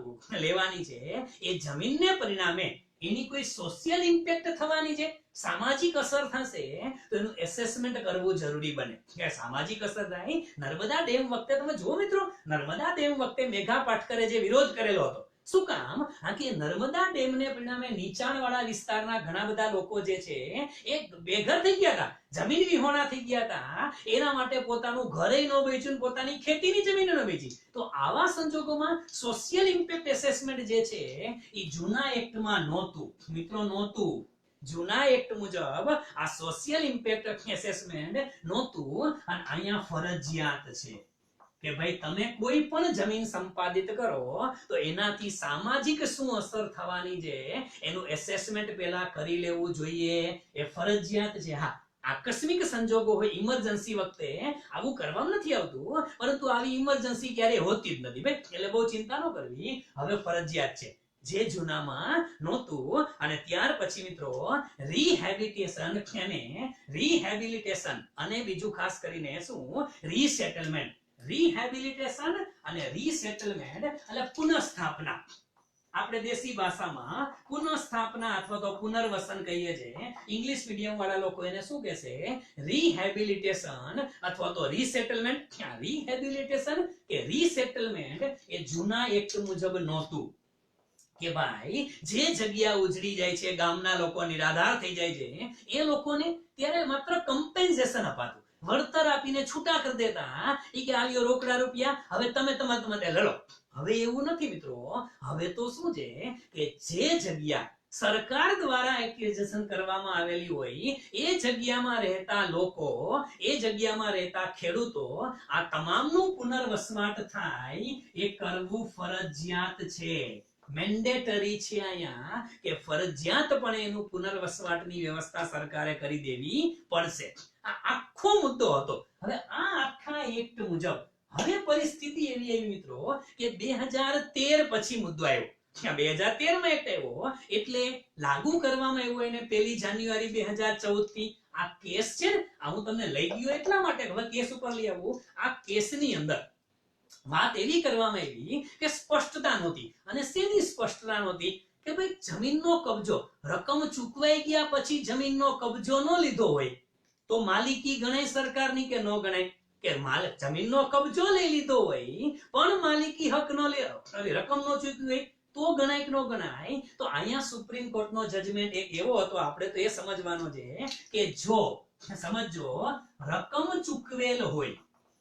લેવાની છે એ જમીનને પરિણામે એની કોઈ સોશિયલ ઇમ્પેક્ટ થવાની છે, સામાજિક અસર થશે, તો એનું એસેસમેન્ટ કરવું જરૂરી બને. કે સામાજિક અસર થાય. નર્મદા ડેમ વખતે તમે જુઓ મિત્રો, નર્મદા ડેમ વખતે મેઘા પાટકરે જે વિરોધ કરેલો હતો, શું કામ? કે નર્મદા ડેમને પરિણામે નીચાણવાળા વિસ્તારના ઘણા બધા લોકો જે છે એ બેઘર થઈ ગયા હતા, જમીન વિહોણા થઈ ગયા હતા. એના માટે પોતાનું ઘરે ન બેચ્યું, પોતાની ખેતીની જમીન ન બેચી. તો આવા સંજોગોમાં સોશિયલ ઇમ્પેક્ટ એસેસમેન્ટ જે છે એ જૂના એક્ટમાં નહોતું મિત્રો, નહોતું. જૂના એક્ટ મુજબ આ સોશિયલ ઇમ્પેક્ટ એસેસમેન્ટ નહોતું અને અહીંયા ફરજિયાત છે કે ભાઈ તમે કોઈ પણ જમીન સંપાદિત કરો તો એનાથી સામાજિક શું અસર થવાની છે એનું એસેસમેન્ટ પહેલા કરી લેવું જોઈએ. એ ફરજિયાત છે. હા, આકસ્મિક સંજોગો હોય, ઇમરજન્સી વખતે આવું કરવામાં નથી આવતું, પરંતુ આવી ઇમરજન્સી ક્યારે હોતી જ નથી ભાઈ, એટલે બહુ ચિંતા ન કરવી. હવે ફરજિયાત છે, જે જૂનામાં નહોતું. અને ત્યાર પછી મિત્રો રીહેબિલિટેશન અને બીજું ખાસ કરીને શું? રીસેટલમેન્ટ. રીહેબિલિટેશન અને રીસેટલમેન્ટ એટલે પુનઃસ્થાપના. આપણે દેશી ભાષામાં પુનઃસ્થાપના અથવા તો પુનર્વસન કહીએ છીએ. ઇંગ્લિશ મીડિયમ વાળા લોકો એને શું કહેશે? રીહેબિલિટેશન અથવા તો રીસેટલમેન્ટ. રીહેબિલિટેશન કે રીસેટલમેન્ટ એ જૂના એક્ટ મુજબ નહોતું. કે ભાઈ જે જગ્યા ઉજળી જાય છે, ગામના લોકો નિરાધાર થઈ જાય છે, એ લોકોને ત્યારે માત્ર કમ્પેન્સેશન અપાતું, વળતર આપીને છૂટા કરી દેતા. ઈ કે આલ્યો રોકડા રૂપિયા, હવે તમે તમારે લડો. હવે એવું નથી મિત્રો. હવે તો શું છે કે જે જગ્યા સરકાર દ્વારા એક્વિઝિશન કરવામાં આવેલી હોય, એ જગ્યામાં રહેતા લોકો, એ જગ્યામાં રહેતા ખેડૂતો, આ તમામનું પુનર્વસવાટ થાય એ કરવું ફરજિયાત છે, મેન્ડેટરી છે. અહીંયા કે ફરજિયાતપણે એનું પુનર્વસવાટની વ્યવસ્થા સરકારે કરી દેવી પડશે. આ આખો મુદ્દો હતો. હવે આ આખા એક્ટ મુજબ હવે પરિસ્થિતિ એવી આવી મિત્રો કે 2013 પછી મુદ્દો આવ્યો. 2013 માં એક્ટ આવ્યો એટલે લાગુ કરવામાં આવ્યો એને 1 જાન્યુઆરી 2014 થી. આ કેસ છે ને, આ હું તમને લઈ ગયો એટલા માટે હવે કેસ ઉપર લઈ આવું. આ કેસની અંદર વાત એવી કરવામાં આવી કે સ્પષ્ટતા નહોતી. અને શેની સ્પષ્ટતા નહોતી? કે ભાઈ જમીનનો કબજો, રકમ ચૂકવાઈ ગયા પછી જમીનનો કબજો ન લીધો હોય તો માલિકી ગણાય સરકારની કે ન ગણાય? કે જમીનનો કબજો લઈ લીધો હોય પણ માલિકી હક નો લે, રકમ નો ચૂકવી હોય તો ગણાય કે ન ગણાય? તો અહીંયા સુપ્રીમ કોર્ટનો જજમેન્ટ એક એવો હતો, આપણે તો એ સમજવાનો છે કે જો સમજો રકમ ચૂકવેલ હોય,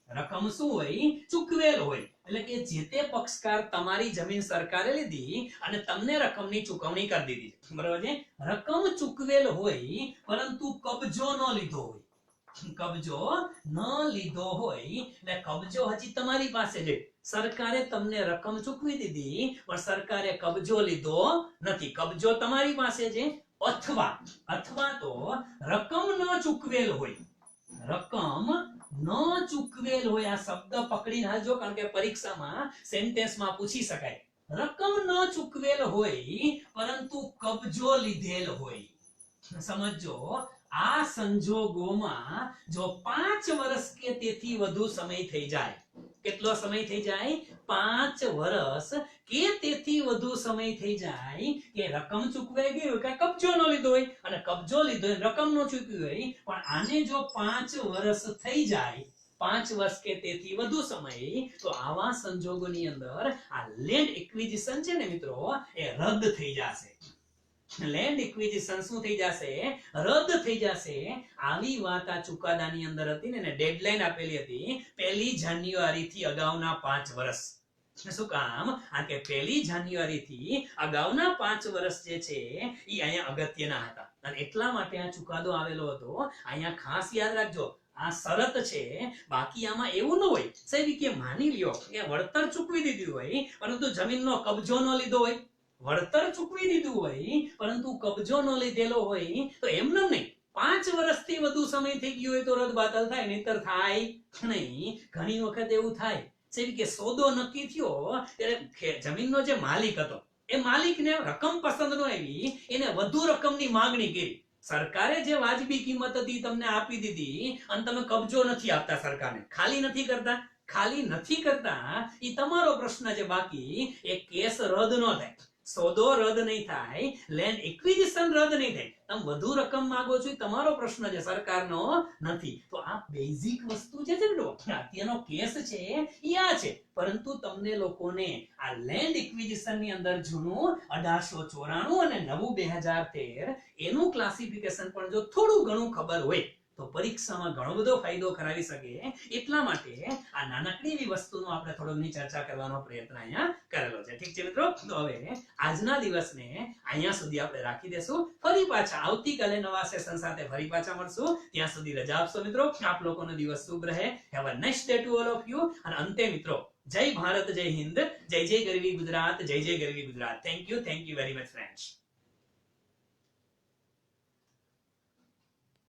રકમ શું હોય? ચૂકવેલ હોય. એટલે કે જે તે પક્ષકાર તમારી જમીન સરકારે લીધી અને તમને રકમની ચૂકવણી કરી દીધી, બરાબર છે? રકમ ચૂકવેલ હોય પરંતુ કબજો ન લીધો હોય, કબજો ન લીધો હોય એટલે કબજો હજી તમારી પાસે છે. સરકારે તમને રકમ ચૂકવી દીધી પણ સરકારે કબજો લીધો નથી, કબજો તમારી પાસે છે. અથવા તો રકમ ન ચૂકવેલ હોય, રકમ ન ચૂકવેલ હોય. આ શબ્દ પકડી રાખજો, કારણ કે પરીક્ષામાં સેન્ટેન્સમાં પૂછી શકાય રકમ ન ચૂકવેલ હોય પરંતુ કબજો લીધેલ હોય. સમજો, આ સંજોગોમાં જો 5 વર્ષ કે તેથી વધુ સમય થઈ જાય, કેટલો સમય થઈ જાય? 5 વર્ષ કે તેથી વધુ સમય થઈ જાય કે રકમ ચૂકવાઈ ગઈ હોય કે કબજો ન લીધો હોય, અને કબજો લીધો હોય રકમ ન ચૂકવી હોય, પણ આને જો 5 વર્ષ થઈ જાય, 5 વર્ષ કે તેથી વધુ સમય, તો આવા સંજોગોની અંદર આ લેન્ડ એક્વિઝિશન છે ને મિત્રો, એ રદ થઈ જશે. લેન્ડ એક્વિઝિશન શું થઈ જશે? રદ થઈ જશે. આવી વાત આ ચુકાદાની અંદર હતી ને, ડેડલાઈન આપેલી હતી 1 જાન્યુઆરી થી અગાઉના 5 વર્ષ. શું કામ? આ કે 1 જાન્યુઆરી થી અગાઉના 5 વર્ષ જે છે એ અહીંયા અગત્યના હતા, અને એટલા માટે આ ચુકાદો આવેલો હતો. અહીંયા ખાસ યાદ રાખજો, આ શરત છે. બાકી આમાં એવું ન હોય સાહેબ કે માની લ્યો કે વળતર ચૂકવી દીધું હોય પરંતુ જમીનનો કબજો ન લીધો હોય, વળતર ચૂકવી દીધું હોય પરંતુ કબજો ન લીધેલો હોય, તો એમને નહીં, 5 વર્ષથી વધુ સમય થઈ ગયો હોય તો રદ બાતલ થાય, નહીતર થાય નહીં. ઘણી વખત એવું થાય છે કે સોદો નક્કી થયો ત્યારે જમીનનો જે માલિક હતો એ માલિકને રકમ પસંદ ન આવી, એને વધુ રકમની માંગણી કરી. સરકારે જે વાજબી કિંમત હતી તમને આપી દીધી, અને તમે કબજો નથી આપતા સરકારને, ખાલી નથી કરતા. ખાલી નથી કરતા એ તમારો પ્રશ્ન છે. બાકી એ કેસ રદ ન થાય, સોદો રદ નહીં થાય, લેન્ડ એક્વિઝિશન રદ નહીં થાય. તમે વધુ રકમ માંગો છો એ તમારો પ્રશ્ન છે, સરકારનો નથી. તો આ બેઝિક વસ્તુ જે છે ને, અત્યારનો કેસ છે એ આ છે. પરંતુ તમને લોકોને આ લેન્ડ એક્વિઝિશન ની અંદર જૂનું 1894 અને નવું 2013 એનું ક્લાસિફિકેશન પણ જો થોડું ઘણું ખબર હોય તો પરીક્ષામાં ઘણો બધો ફાયદો કરાવી શકે. એટલા માટે આ નાનકડી એવી વસ્તુનો આપણે થોડો ઘણી ચર્ચા કરવાનો પ્રયત્ન અહીંયા કરેલો છે. ઠીક છે મિત્રો, તો હવે આજના દિવસને અહીંયા સુધી આપણે રાખી દેશું. ફરી પાછા આવતીકાલે નવા સેશન સાથે ફરી પાછા મળશું. ત્યાં સુધી રજા આપશો મિત્રો. આપ લોકોનો દિવસ શુભ રહે. Have a nice day to all of you. અને અંતે મિત્રો, જય ભારત, જય હિન્દ, જય જય ગરવી ગુજરાત, જય જય ગરવી Gujarat. Thank you very much friends.